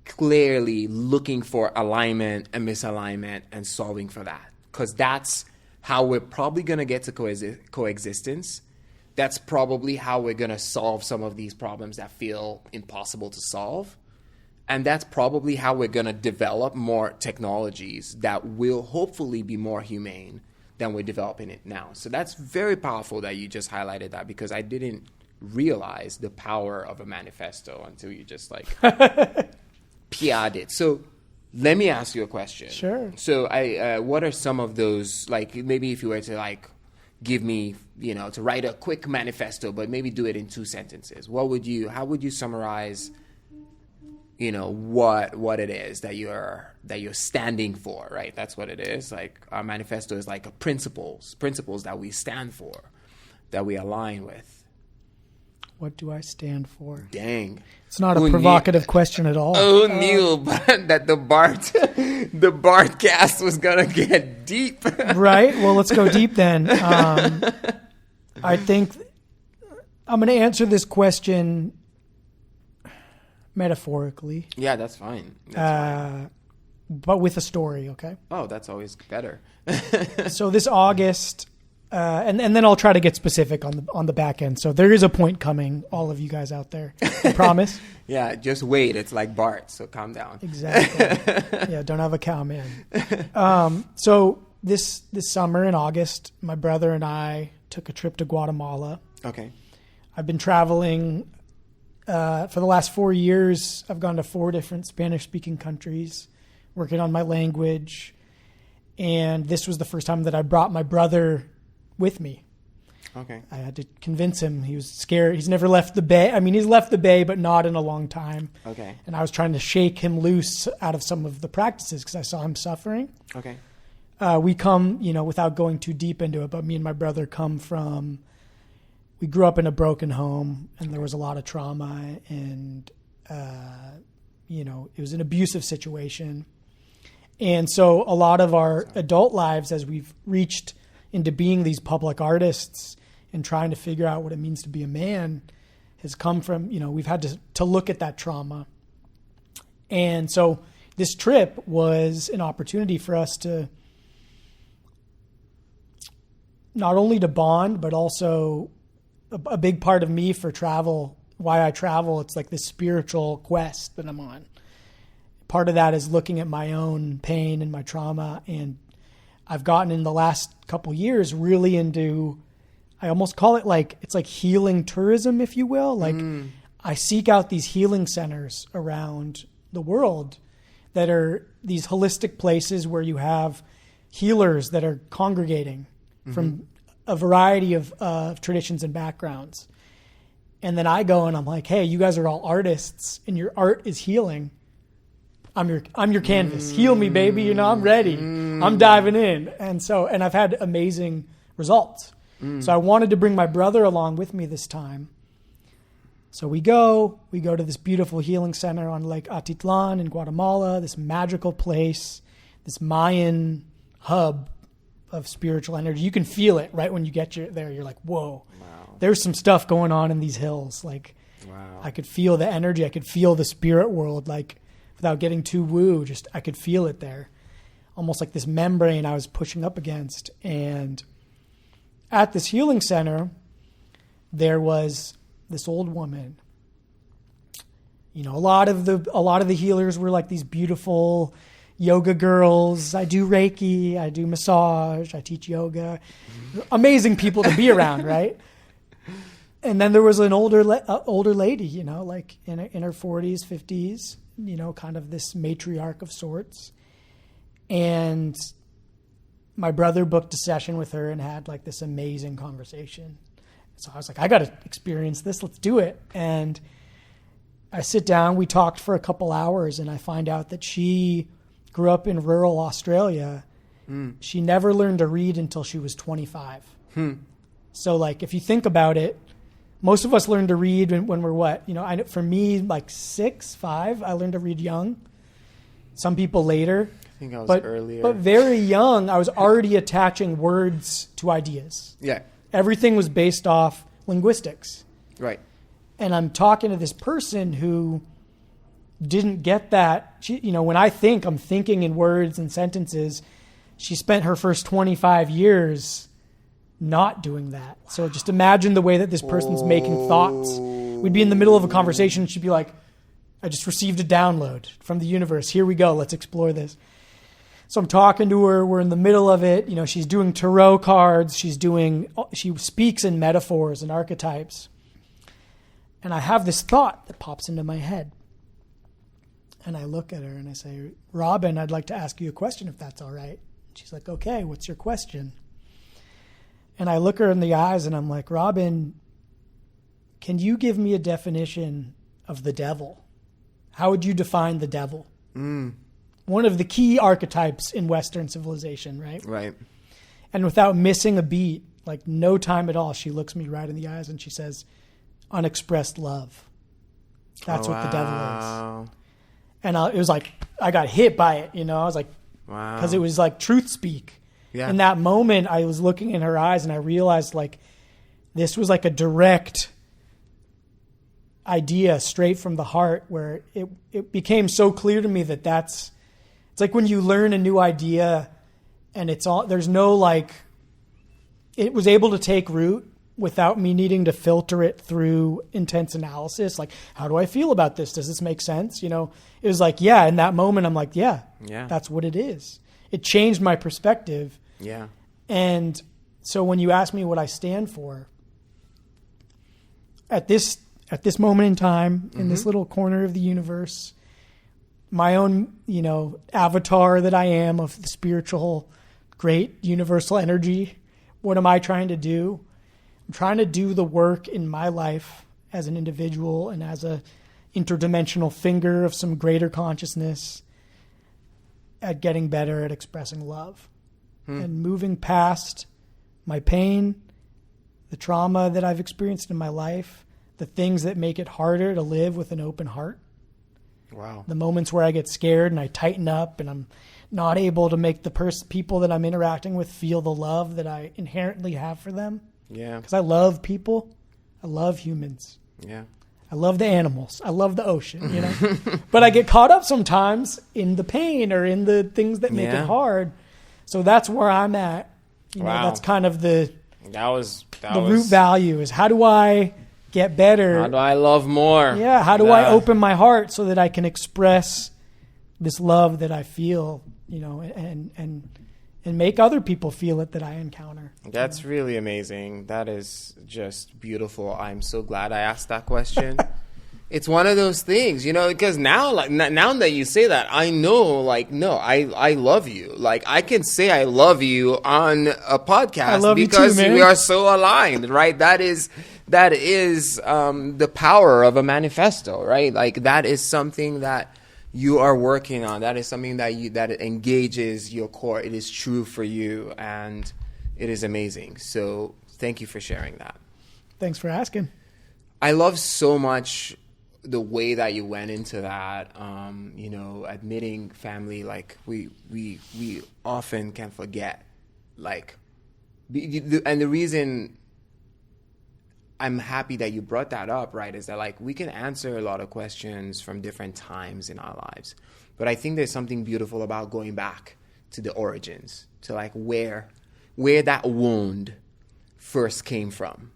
Speaker 2: clearly looking for alignment and misalignment and solving for that, because that's how we're probably going to get to coexistence. That's probably how we're going to solve some of these problems that feel impossible to solve. And that's probably how we're going to develop more technologies that will hopefully be more humane than we're developing it now. So that's very powerful that you just highlighted that, because I didn't realize the power of a manifesto until you just like PR'd it. So let me ask you a question.
Speaker 1: Sure.
Speaker 2: So what are some of those, like maybe if you were to like give me, you know, to write a quick manifesto, but maybe do it in 2 sentences. How would you summarize, you know, what it is that you're standing for, right? That's what it is. Like our manifesto is like principles that we stand for. that we align with?
Speaker 1: What do I stand for?
Speaker 2: Dang.
Speaker 1: It's not a provocative question at all.
Speaker 2: Who knew that the Bart cast was going to get deep?
Speaker 1: Right. Well, let's go deep then. I think I'm going to answer this question metaphorically.
Speaker 2: Yeah, that's fine. That's fine.
Speaker 1: But with a story, okay?
Speaker 2: Oh, that's always better.
Speaker 1: So this August... and then I'll try to get specific on the back end. So there is a point coming, all of you guys out there. I promise.
Speaker 2: Yeah, just wait. It's like Bart, so calm down.
Speaker 1: Exactly. Yeah, don't have a cow man. So this summer in August, my brother and I took a trip to Guatemala.
Speaker 2: Okay.
Speaker 1: I've been traveling for the last 4 years. I've gone to 4 different Spanish-speaking countries, working on my language. And this was the first time that I brought my brother with me.
Speaker 2: Okay.
Speaker 1: I had to convince him. He was scared. He's never left the Bay. I mean, he's left the Bay, but not in a long time.
Speaker 2: Okay.
Speaker 1: And I was trying to shake him loose out of some of the practices because I saw him suffering.
Speaker 2: Okay.
Speaker 1: We come, without going too deep into it, but me and my brother we grew up in a broken home, and there was a lot of trauma, and, it was an abusive situation. And so a lot of our adult lives, as we've reached into being these public artists and trying to figure out what it means to be a man, has come from, we've had to look at that trauma. And so this trip was an opportunity for us to not only to bond, but also a big part of me for travel, why I travel. It's like this spiritual quest that I'm on. Part of that is looking at my own pain and my trauma. And I've gotten in the last couple years really into, I almost call it it's like healing tourism, if you will. Like I seek out these healing centers around the world that are these holistic places where you have healers that are congregating from a variety of traditions and backgrounds. And then I go and I'm like, hey, you guys are all artists and your art is healing. I'm your canvas. Heal me, baby. I'm ready. I'm diving in. And I've had amazing results. So I wanted to bring my brother along with me this time. So we go to this beautiful healing center on Lake Atitlan in Guatemala, this magical place, this Mayan hub of spiritual energy. You can feel it right when you get there. You're like, whoa, there's some stuff going on in these hills. Like, wow. I could feel the energy. I could feel the spirit world, without getting too woo, just I could feel it there. Almost like this membrane I was pushing up against. And at this healing center, there was this old woman. A lot of the healers were like these beautiful yoga girls. I do Reiki, I do massage, I teach yoga. Amazing people to be around, right? And then there was an older lady, in her 40s, 50s. Kind of this matriarch of sorts. And my brother booked a session with her and had this amazing conversation. So I was like, I got to experience this. Let's do it. And I sit down, we talked for a couple hours, and I find out that she grew up in rural Australia. She never learned to read until she was 25. So if you think about it, most of us learn to read when we're what? For me, 6, 5, I learned to read young. Some people later.
Speaker 2: I think I was earlier.
Speaker 1: But very young, I was already attaching words to ideas.
Speaker 2: Yeah.
Speaker 1: Everything was based off linguistics.
Speaker 2: Right.
Speaker 1: And I'm talking to this person who didn't get that. She, when I'm thinking in words and sentences. She spent her first 25 years not doing that. So just imagine the way that this person's making thoughts. We'd be in the middle of a conversation and she'd be like, I just received a download from the universe. Here we go. Let's explore this. So I'm talking to her. We're in the middle of it. She's doing tarot cards. She speaks in metaphors and archetypes. And I have this thought that pops into my head. And I look at her and I say, Robin, I'd like to ask you a question if that's all right. She's like, okay, what's your question? And I look her in the eyes and I'm like, Robin, can you give me a definition of the devil? How would you define the devil? One of the key archetypes in Western civilization, right?
Speaker 2: Right.
Speaker 1: And without missing a beat, like no time at all, she looks me right in the eyes and she says, unexpressed love. That's what the devil is. And it was like, I got hit by it, you know. I was like, wow. Because it was like truth speak. Yeah. In that moment, I was looking in her eyes and I realized like this was like a direct idea straight from the heart, where it became so clear to me that it's like when you learn a new idea and there's no like, it was able to take root without me needing to filter it through intense analysis. Like, how do I feel about this? Does this make sense? You know, it was like, yeah, in that moment, I'm like, yeah, that's what it is. It changed my perspective.
Speaker 2: Yeah.
Speaker 1: And so when you ask me what I stand for, at this moment in time, in this little corner of the universe, my own, you know, avatar that I am of the spiritual, great universal energy, what am I trying to do? I'm trying to do the work in my life as an individual and as a interdimensional finger of some greater consciousness at getting better at expressing love and moving past my pain, the trauma that I've experienced in my life, the things that make it harder to live with an open heart.
Speaker 2: Wow.
Speaker 1: The moments where I get scared and I tighten up and I'm not able to make the people that I'm interacting with feel the love that I inherently have for them.
Speaker 2: Yeah.
Speaker 1: Because I love people. I love humans.
Speaker 2: Yeah.
Speaker 1: I love the animals. I love the ocean, you know. But I get caught up sometimes in the pain or in the things that make it hard. So that's where I'm at. You know, that's kind of the root value is, how do I get better?
Speaker 2: How do I love more?
Speaker 1: Yeah. How do I open my heart so that I can express this love that I feel, you know, and make other people feel it that I encounter.
Speaker 2: That's really amazing. That is just beautiful. I'm so glad I asked that question. It's one of those things, you know, because now that you say that, I know, like, no, I love you. Like, I can say I love you on a podcast because you too, we are so aligned, right? That is the power of a manifesto, right? Like, that is something that you are working on. That is something that engages your core. It is true for you, and it is amazing. So thank you for sharing that.
Speaker 1: Thanks for asking.
Speaker 2: I love so much the way that you went into that. You know, admitting family, like we often can forget, like, and the reason I'm happy that you brought that up, right, is that, like, we can answer a lot of questions from different times in our lives. But I think there's something beautiful about going back to the origins, to, like, where that wound first came from.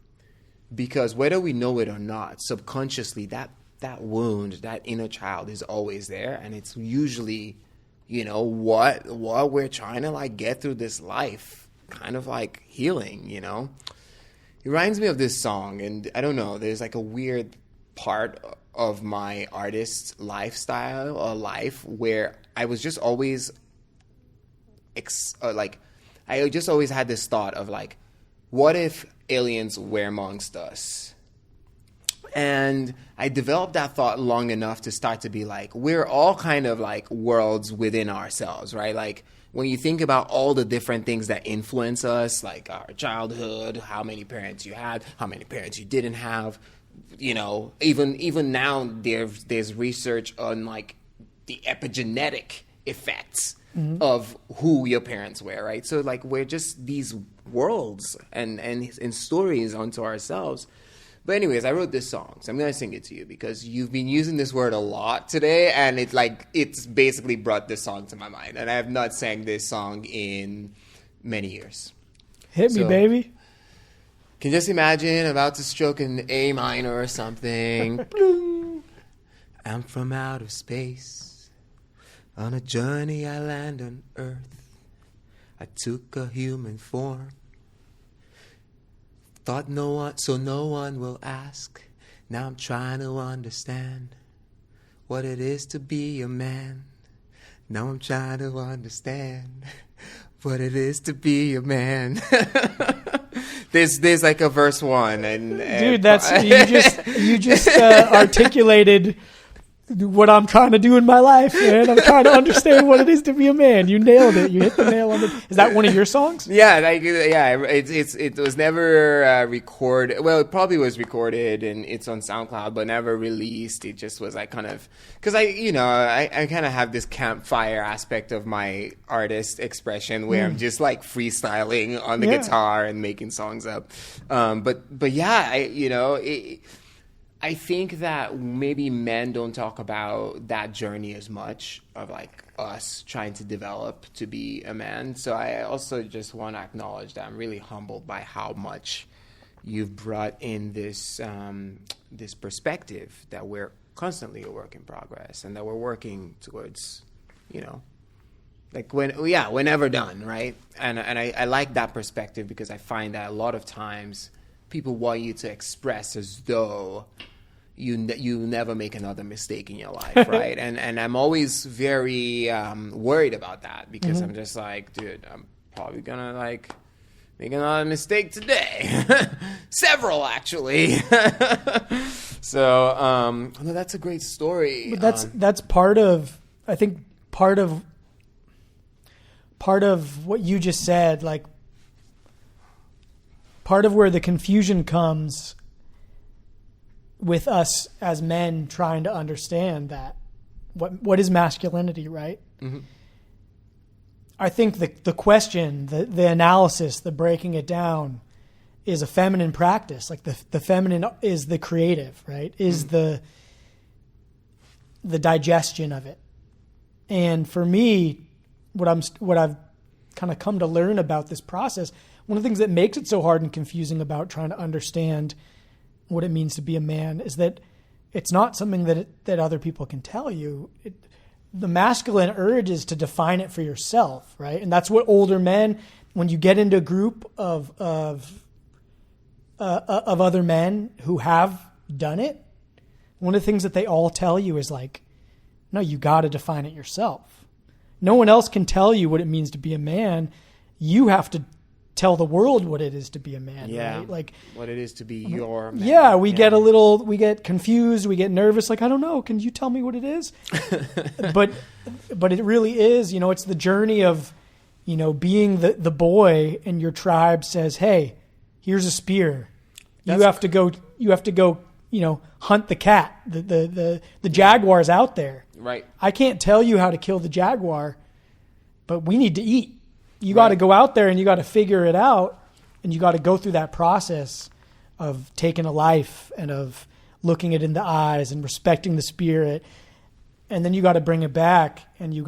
Speaker 2: Because whether we know it or not, subconsciously, that wound, that inner child is always there. And it's usually, you know, what we're trying to, like, get through this life, kind of like healing, you know. It reminds me of this song, and I don't know, there's like a weird part of my artist's lifestyle or life where I was just always, I just always had this thought of, like, what if aliens were amongst us? And I developed that thought long enough to start to be like, we're all kind of like worlds within ourselves, right? Like, when you think about all the different things that influence us, like our childhood, how many parents you had, how many parents you didn't have, you know, even now there's research on, like, the epigenetic effects of who your parents were, right? So, like, we're just these worlds and stories onto ourselves. But anyways, I wrote this song, so I'm going to sing it to you because you've been using this word a lot today, and it's basically brought this song to my mind. And I have not sang this song in many years.
Speaker 1: Hit me, baby.
Speaker 2: Can you just imagine about to stroke an A minor or something? I'm from outer space. On a journey I land on Earth. I took a human form. Thought no one will ask. Now I'm trying to understand what it is to be a man. Now I'm trying to understand what it is to be a man. There's like a verse 1 and
Speaker 1: dude, that's you just articulated what I'm trying to do in my life, man. I'm trying to understand what it is to be a man. You nailed it. You hit the nail on the... Is that one of your songs?
Speaker 2: Yeah, it was never recorded. Well, it probably was recorded and it's on SoundCloud, but never released. It just was like kind of... Because I kind of have this campfire aspect of my artist expression where I'm just like freestyling on the guitar and making songs up. But yeah, I think that maybe men don't talk about that journey as much of like us trying to develop to be a man. So I also just want to acknowledge that I'm really humbled by how much you've brought in this this perspective that we're constantly a work in progress and that we're working towards, like we're never done, right? And I like that perspective because I find that a lot of times people want you to express as though you never make another mistake in your life, right? and I'm always very worried about that because I'm just like, dude, I'm probably gonna like make another mistake today, several actually. So no, that's a great story.
Speaker 1: But that's part of, I think part of what you just said, like part of where the confusion comes with us as men trying to understand that what is masculinity, right? Mm-hmm. I think the question, the analysis, the breaking it down is a feminine practice. Like the feminine is the creative, right? Is the digestion of it. And for me, what I've kind of come to learn about this process, one of the things that makes it so hard and confusing about trying to understand what it means to be a man is that it's not something that other people can tell you. The masculine urge is to define it for yourself, right? And that's what older men, when you get into a group of other men who have done it, one of the things that they all tell you is like, no, you got to define it yourself. No one else can tell you what it means to be a man. You have to tell the world what it is to be a man, right? Like
Speaker 2: what it is to be your man.
Speaker 1: Yeah, we get confused, we get nervous, like, I don't know, can you tell me what it is? but it really is, it's the journey of, being the boy and your tribe says, hey, here's a spear. You have to go, hunt the cat. The jaguar's out there.
Speaker 2: Right.
Speaker 1: I can't tell you how to kill the jaguar, but we need to eat. You got to go out there and you got to figure it out, and you got to go through that process of taking a life and of looking it in the eyes and respecting the spirit, and then you got to bring it back, and you'll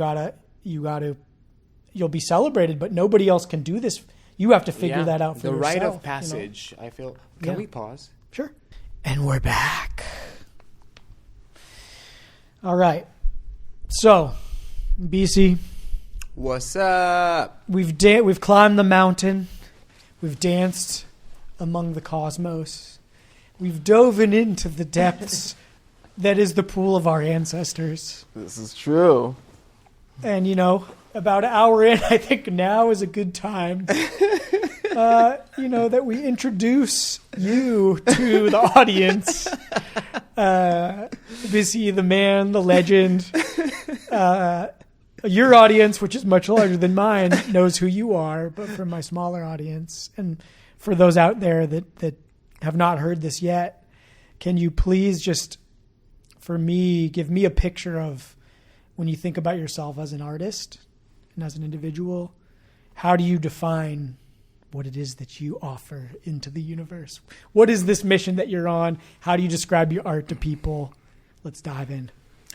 Speaker 1: be celebrated, but nobody else can do this. You have to figure that out for yourself.
Speaker 2: The rite of passage. I feel. Can we pause?
Speaker 1: Sure. And we're back. All right. So, Bisi.
Speaker 2: What's up?
Speaker 1: We've climbed the mountain. We've danced among the cosmos. We've dove into the depths that is the pool of our ancestors.
Speaker 2: This is true.
Speaker 1: And, about an hour in, I think now is a good time, that we introduce you to the audience. Bisi, the man, the legend. Your audience, which is much larger than mine, knows who you are, but for my smaller audience, and for those out there that have not heard this yet, can you please just, for me, give me a picture of when you think about yourself as an artist and as an individual, how do you define what it is that you offer into the universe? What is this mission that you're on? How do you describe your art to people? Let's dive in.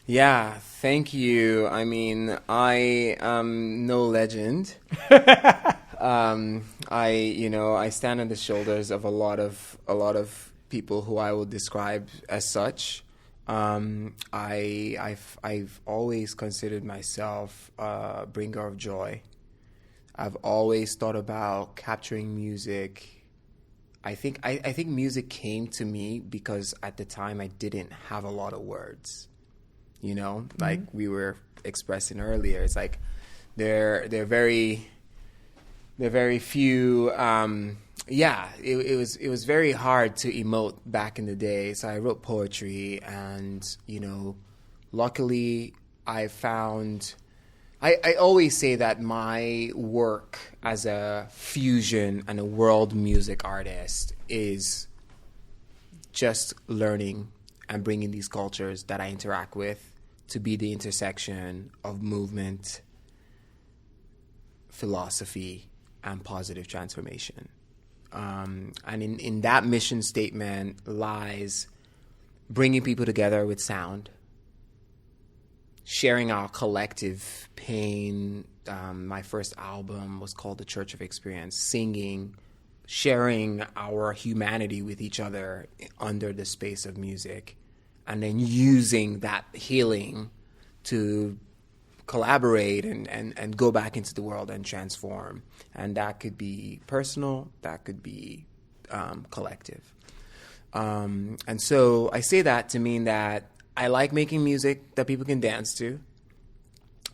Speaker 2: Yeah, thank you. I mean, I am no legend. I stand on the shoulders of a lot of people who I would describe as such. I've always considered myself a bringer of joy. I've always thought about capturing music. I think music came to me because at the time I didn't have a lot of words. Like we were expressing earlier, it's like they're very few. It was very hard to emote back in the day. So I wrote poetry and luckily, I found... I always say that my work as a fusion and a world music artist is just learning and bringing these cultures that I interact with to be the intersection of movement, philosophy, and positive transformation. And in that mission statement lies bringing people together with sound, sharing our collective pain. My first album was called The Church of Experience, singing, sharing our humanity with each other under the space of music, and then using that healing to collaborate and go back into the world and transform. And that could be personal, that could be collective. And so I say that to mean that I like making music that people can dance to.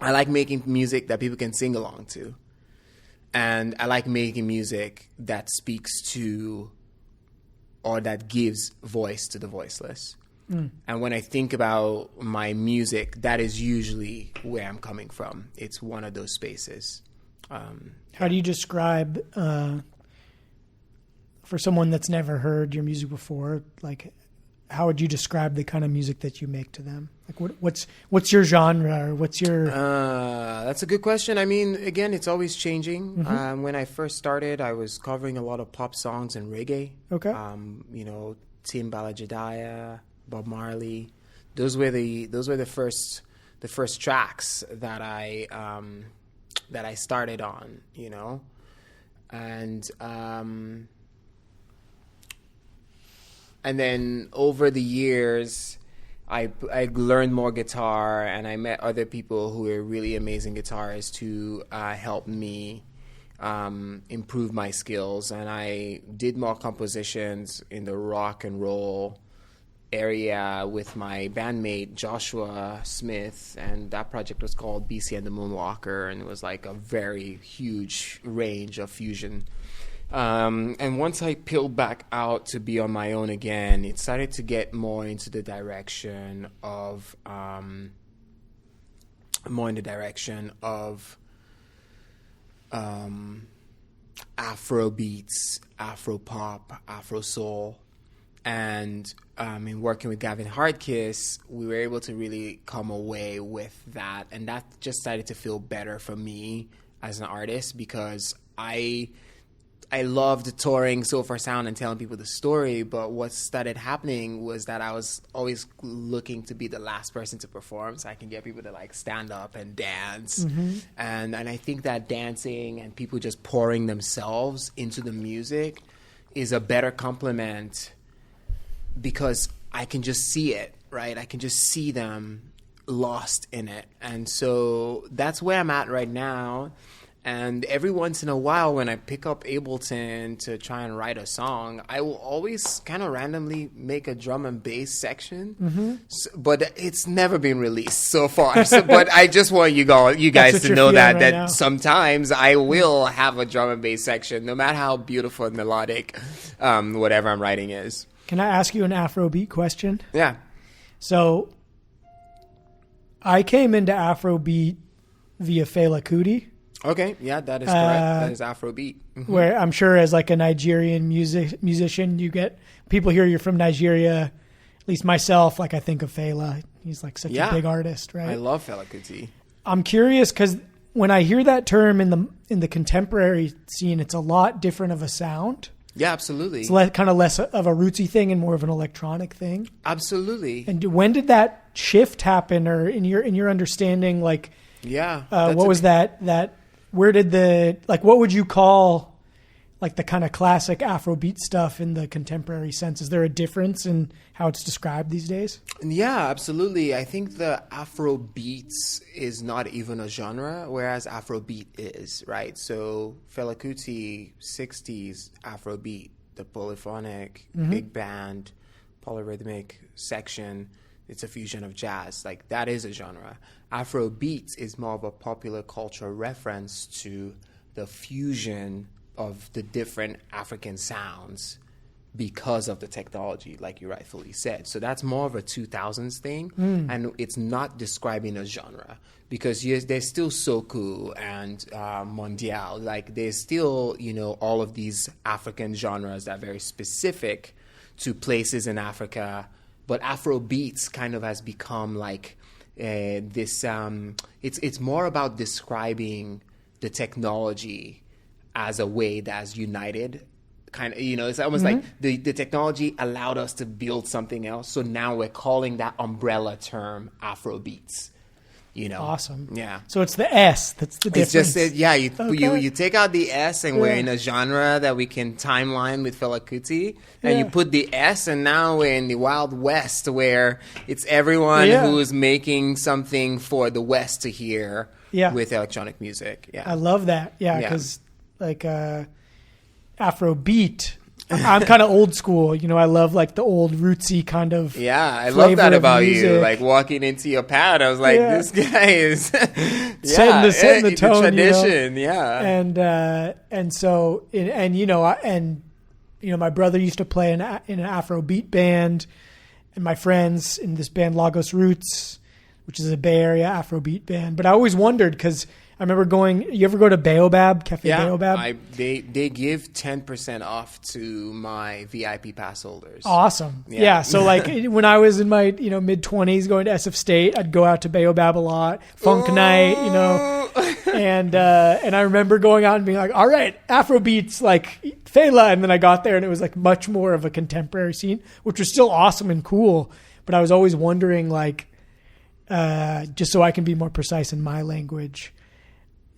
Speaker 2: I like making music that people can sing along to. And I like making music that speaks to or that gives voice to the voiceless. And when I think about my music, that is usually where I'm coming from. It's one of those spaces.
Speaker 1: How do you describe, for someone that's never heard your music before, like, how would you describe the kind of music that you make to them? Like, what's your genre, or what's your...
Speaker 2: That's a good question. I mean, again, it's always changing. Mm-hmm. When I first started, I was covering a lot of pop songs and reggae.
Speaker 1: Okay.
Speaker 2: Timbala Jediah, Bob Marley. Those were the first tracks that I started on, and then over the years, I learned more guitar, and I met other people who were really amazing guitarists who helped me improve my skills. And I did more compositions in the rock and roll area with my bandmate Joshua Smith, and that project was called Bisi and the Moonwalker, and it was like a very huge range of fusion. And once I peeled back out to be on my own again, it started to get more into the direction of Afro beats, Afro pop, Afro soul. And in working with Gavin Hardkiss, we were able to really come away with that. And that just started to feel better for me as an artist, because I loved touring So Far Sound and telling people the story, but what started happening was that I was always looking to be the last person to perform so I can get people to like stand up and dance. Mm-hmm. And I think that dancing and people just pouring themselves into the music is a better complement, because I can just see it, right? I can just see them lost in it. And so that's where I'm at right now. And every once in a while, when I pick up Ableton to try and write a song, I will always kind of randomly make a drum and bass section. Mm-hmm. But it's never been released so far. But I just want you guys to know that sometimes I will have a drum and bass section, no matter how beautiful and melodic whatever I'm writing is.
Speaker 1: Can I ask you an Afrobeat question?
Speaker 2: Yeah.
Speaker 1: So I came into Afrobeat via Fela Kuti.
Speaker 2: Okay, yeah, that is correct. That is Afrobeat. Mm-hmm.
Speaker 1: Where I'm sure as like a Nigerian musician, you get people hear you're from Nigeria. At least myself, like I think of Fela. He's like such a big artist, right? I
Speaker 2: love Fela Kuti.
Speaker 1: I'm curious because when I hear that term in the contemporary scene, it's a lot different of a sound.
Speaker 2: Yeah, absolutely.
Speaker 1: It's kind of less of a rootsy thing and more of an electronic thing.
Speaker 2: Absolutely.
Speaker 1: And when did that shift happen, or in your understanding, like, what was that? Where did what would you call like the kind of classic Afrobeat stuff in the contemporary sense? Is there a difference in how it's described these days?
Speaker 2: Yeah, absolutely. I think the Afrobeats is not even a genre, whereas Afrobeat is, right? So Fela Kuti, 60s Afrobeat, the polyphonic, big band, polyrhythmic section, it's a fusion of jazz. Like, that is a genre. Afrobeats is more of a popular culture reference to the fusion of the different African sounds because of the technology, like you rightfully said. So that's more of a 2000s thing, and it's not describing a genre, because there's still soku and mondial. Like there's still, all of these African genres that are very specific to places in Africa, but Afro beats kind of has become like this. It's more about describing the technology as a way that's united. Kind of, it's almost like the technology allowed us to build something else. So now we're calling that umbrella term Afro beats.
Speaker 1: Awesome.
Speaker 2: Yeah.
Speaker 1: So it's the S that's the difference.
Speaker 2: It's just you take out the S, and we're in a genre that we can timeline with Fela Kuti, and you put the S, and now we're in the Wild West, where it's everyone who is making something for the West to hear with electronic music. Yeah.
Speaker 1: I love that. Yeah, because like Afro beat. I'm kind of old school, I love like the old rootsy kind of.
Speaker 2: Yeah, I love that about you. Like walking into your pad, I was like, this guy is
Speaker 1: setting the tone,
Speaker 2: tradition.
Speaker 1: And so my brother used to play in an Afro beat band, and my friends in this band Lagos Roots, which is a Bay Area Afro beat band. But I always wondered, because I remember you ever go to Baobab, Cafe Baobab?
Speaker 2: They give 10% off to my VIP pass holders.
Speaker 1: Awesome. Yeah. So like when I was in my, mid-20s going to SF State, I'd go out to Baobab a lot, funk night, and I remember going out and being like, all right, Afro beats like Fela. And then I got there and it was like much more of a contemporary scene, which was still awesome and cool. But I was always wondering, like, just so I can be more precise in my language,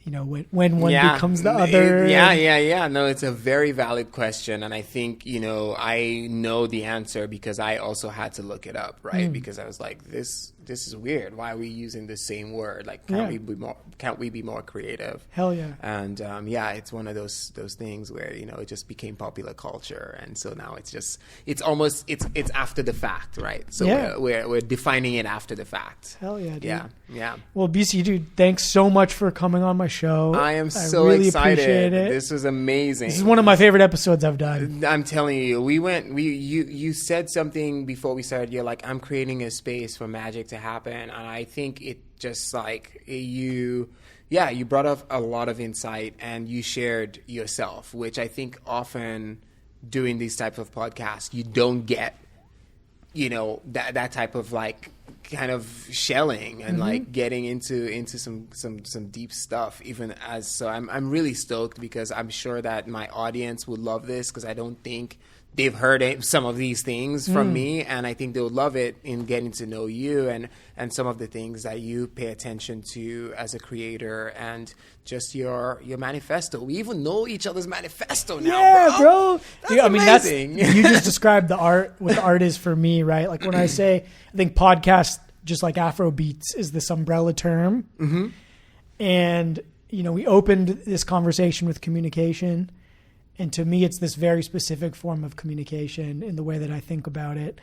Speaker 1: when one becomes the other.
Speaker 2: No, it's a very valid question. And I think, I know the answer because I also had to look it up, right? Because I was like, this is weird. Why are we using the same word? Like, can't we be more creative?
Speaker 1: Hell yeah.
Speaker 2: And it's one of those things where, it just became popular culture. And so now it's after the fact, right? So we're defining it after the fact.
Speaker 1: Hell yeah, dude.
Speaker 2: Yeah.
Speaker 1: Well, Bisi, dude, thanks so much for coming on my show.
Speaker 2: I am so
Speaker 1: really
Speaker 2: excited.
Speaker 1: Appreciate it.
Speaker 2: This was amazing.
Speaker 1: This is one of my favorite episodes I've done.
Speaker 2: I'm telling you, you said something before we started. You're like, I'm creating a space for magic to happen. And I think it just like you brought up a lot of insight, and you shared yourself, which I think often doing these types of podcasts, you don't get, that type of like kind of shelling and like getting into some deep stuff. So I'm really stoked, because I'm sure that my audience would love this, because I don't think they've heard some of these things from me, and I think they would love it in getting to know you and some of the things that you pay attention to as a creator, and just your manifesto. We even know each other's manifesto now,
Speaker 1: bro.
Speaker 2: That's amazing.
Speaker 1: You just described what the art is for me, right? Like when I say, I think podcast, just like Afro beats, is this umbrella term. And, we opened this conversation with communication. And to me, it's this very specific form of communication in the way that I think about it.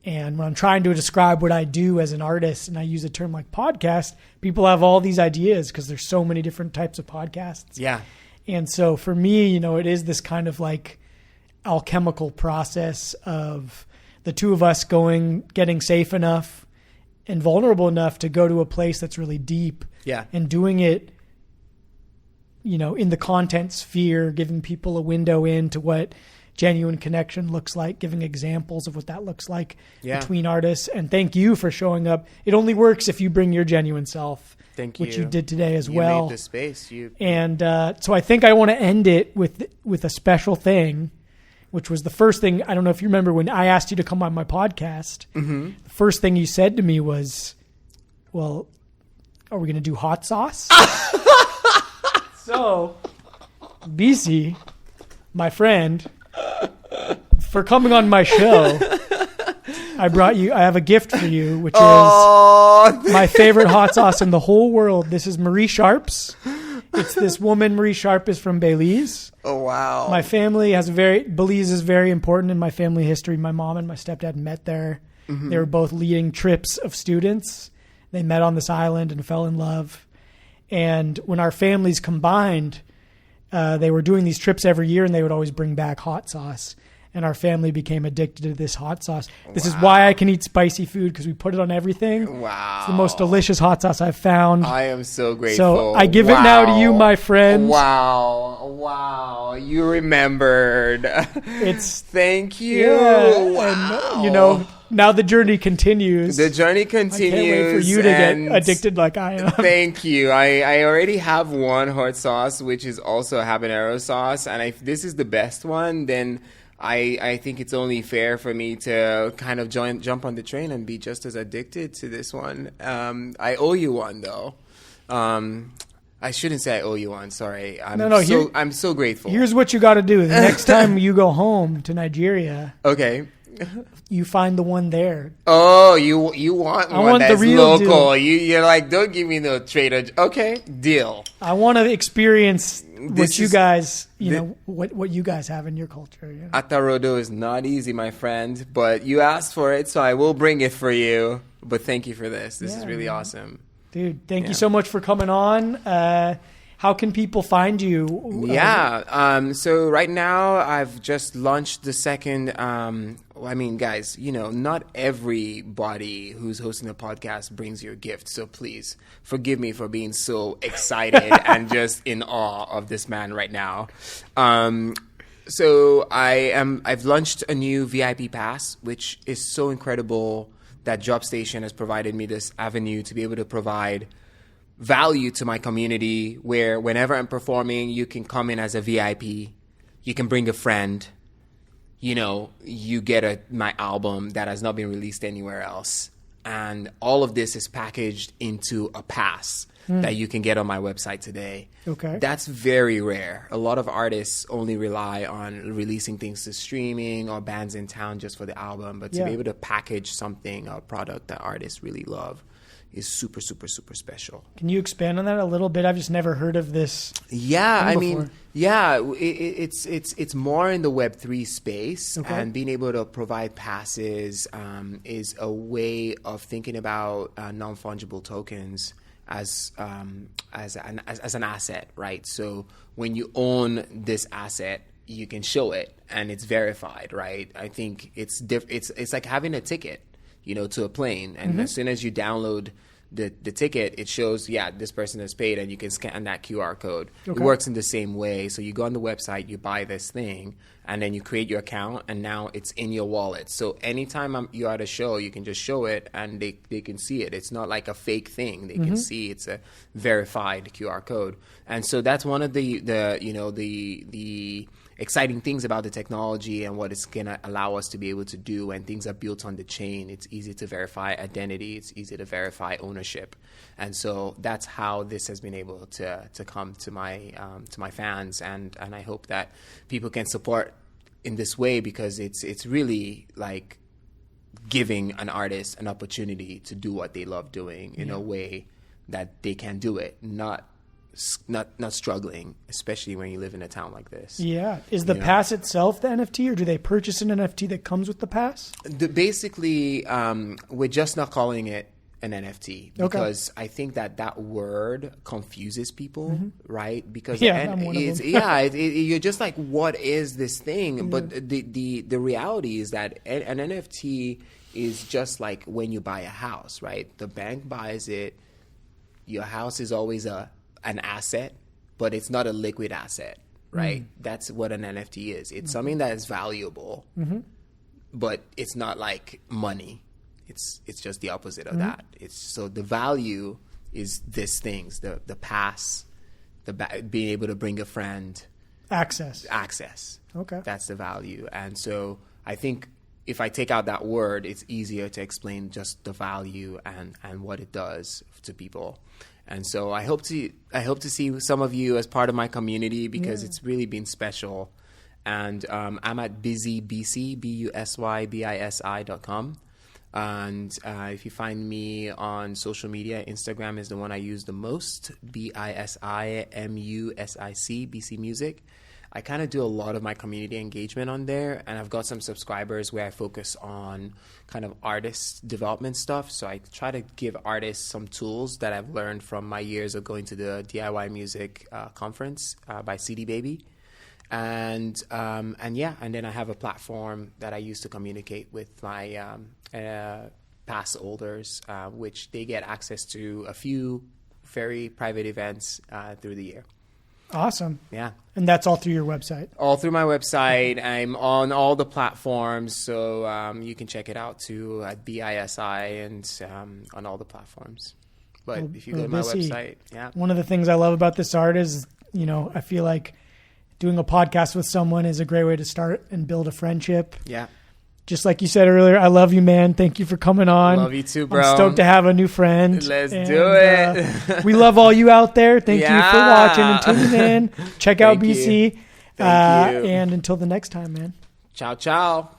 Speaker 1: And when I'm trying to describe what I do as an artist, and I use a term like podcast, people have all these ideas because there's so many different types of podcasts.
Speaker 2: Yeah.
Speaker 1: And so for me, it is this kind of like alchemical process of the two of us getting safe enough and vulnerable enough to go to a place that's really deep.
Speaker 2: Yeah.
Speaker 1: And doing it, in the content sphere, giving people a window into what genuine connection looks like, giving examples of what that looks like between artists. And thank you for showing up. It only works if you bring your genuine self.
Speaker 2: Thank you.
Speaker 1: Which you did today as well.
Speaker 2: You made the space.
Speaker 1: And so I think I want to end it with a special thing, which was the first thing. I don't know if you remember when I asked you to come on my podcast. The first thing you said to me was, well, are we going to do hot sauce? So, Bisi, my friend, for coming on my show, I have a gift for you, which is my favorite hot sauce in the whole world. This is Marie Sharp's. It's this woman, Marie Sharp, is from Belize.
Speaker 2: Oh, wow.
Speaker 1: My family Belize is very important in my family history. My mom and my stepdad met there. They were both leading trips of students. They met on this island and fell in love. And when our families combined, they were doing these trips every year, and they would always bring back hot sauce. and our family became addicted to this hot sauce. This is why I can eat spicy food, because we put it on everything.
Speaker 2: Wow.
Speaker 1: It's the most delicious hot sauce I've found.
Speaker 2: I am so grateful.
Speaker 1: So I give it now to you, my friend.
Speaker 2: Wow. You remembered. Thank you.
Speaker 1: Yeah,
Speaker 2: wow.
Speaker 1: And, now the journey continues.
Speaker 2: The journey continues.
Speaker 1: I can't wait for you to get addicted like I am.
Speaker 2: Thank you. I already have one hot sauce, which is also a habanero sauce. And if this is the best one, then I think it's only fair for me to kind of jump on the train and be just as addicted to this one. I owe you one, though. I shouldn't say I owe you one. Sorry. I'm so grateful.
Speaker 1: Here's what you got to do. The next time you go home to Nigeria.
Speaker 2: Okay.
Speaker 1: You find the one there.
Speaker 2: Oh, you want one
Speaker 1: want
Speaker 2: that's
Speaker 1: the real
Speaker 2: local.
Speaker 1: deal.
Speaker 2: You're like, don't give me no trader. Okay, deal.
Speaker 1: I want to experience what you guys have in your culture. You know?
Speaker 2: Atarodo is not easy, my friend, but you asked for it, so I will bring it for you. But thank you for this. This is really awesome.
Speaker 1: Dude, thank you so much for coming on. How can people find you?
Speaker 2: Yeah. So right now I've just launched the second, guys, not everybody who's hosting a podcast brings you a gift. So please forgive me for being so excited and just in awe of this man right now. So I've launched a new VIP pass, which is so incredible that DropStation has provided me this avenue to be able to provide value to my community, where whenever I'm performing, you can come in as a VIP, you can bring a friend, you get my album that has not been released anywhere else. And all of this is packaged into a pass that you can get on my website today.
Speaker 1: Okay.
Speaker 2: That's very rare. A lot of artists only rely on releasing things to streaming or bands in town just for the album. But to be able to package something, a product that artists really love, is super, super, super special.
Speaker 1: Can you expand on that a little bit? I've just never heard of this.
Speaker 2: Yeah, it's more in the Web3 space, and being able to provide passes is a way of thinking about non-fungible tokens as an asset, right? So when you own this asset, you can show it and it's verified, right? I think it's like having a ticket, to a plane, and as soon as you download the ticket, it shows, this person has paid, and you can scan that QR code. It works in the same way. So you go on the website, you buy this thing, and then you create your account, and now it's in your wallet. So anytime you're at a show, you can just show it, and they can see it. It's not like a fake thing. They can see it's a verified QR code. And so that's one of the exciting things about the technology and what it's going to allow us to be able to do. And things are built on the chain. It's easy to verify identity. It's easy to verify ownership. And so that's how this has been able to come to my fans. And I hope that people can support in this way, because it's really like giving an artist an opportunity to do what they love doing in a way that they can do it, not struggling, especially when you live in a town like this. Yeah.
Speaker 1: Is the pass itself the NFT, or do they purchase an NFT that comes with the pass?
Speaker 2: Basically, we're just not calling it an NFT, because I think that word confuses people, right? Because you're just like, what is this thing? But the reality is that an NFT is just like when you buy a house, right? The bank buys it. Your house is always an asset, but it's not a liquid asset, right? That's what an NFT is. It's something that is valuable, but it's not like money. It's just the opposite of that. So the value is these things: the pass, being able to bring a friend, access. Okay, that's the value. And so I think if I take out that word, it's easier to explain just the value and what it does to people. And so I hope to see some of you as part of my community, because it's really been special. And I'm at Bisi, BUSYBISI.com. And if you find me on social media, Instagram is the one I use the most, BISIMUSIC, Bisi Music. I kind of do a lot of my community engagement on there, and I've got some subscribers where I focus on kind of artist development stuff. So I try to give artists some tools that I've learned from my years of going to the DIY music conference by CD Baby. And then I have a platform that I use to communicate with my pass holders, which they get access to a few very private events through the year.
Speaker 1: Awesome.
Speaker 2: Yeah.
Speaker 1: And that's all through your website?
Speaker 2: All through my website. I'm on all the platforms, so you can check it out too at BISI and on all the platforms. But if you go to my website, yeah.
Speaker 1: One of the things I love about this art is, I feel like doing a podcast with someone is a great way to start and build a friendship.
Speaker 2: Yeah.
Speaker 1: Just like you said earlier, I love you, man. Thank you for coming on.
Speaker 2: Love you too, bro.
Speaker 1: I'm stoked to have a new friend.
Speaker 2: Let's do it.
Speaker 1: We love all you out there. Thank you for watching and tuning in. Check out Bisi.
Speaker 2: Thank you.
Speaker 1: And until the next time, man.
Speaker 2: Ciao, ciao.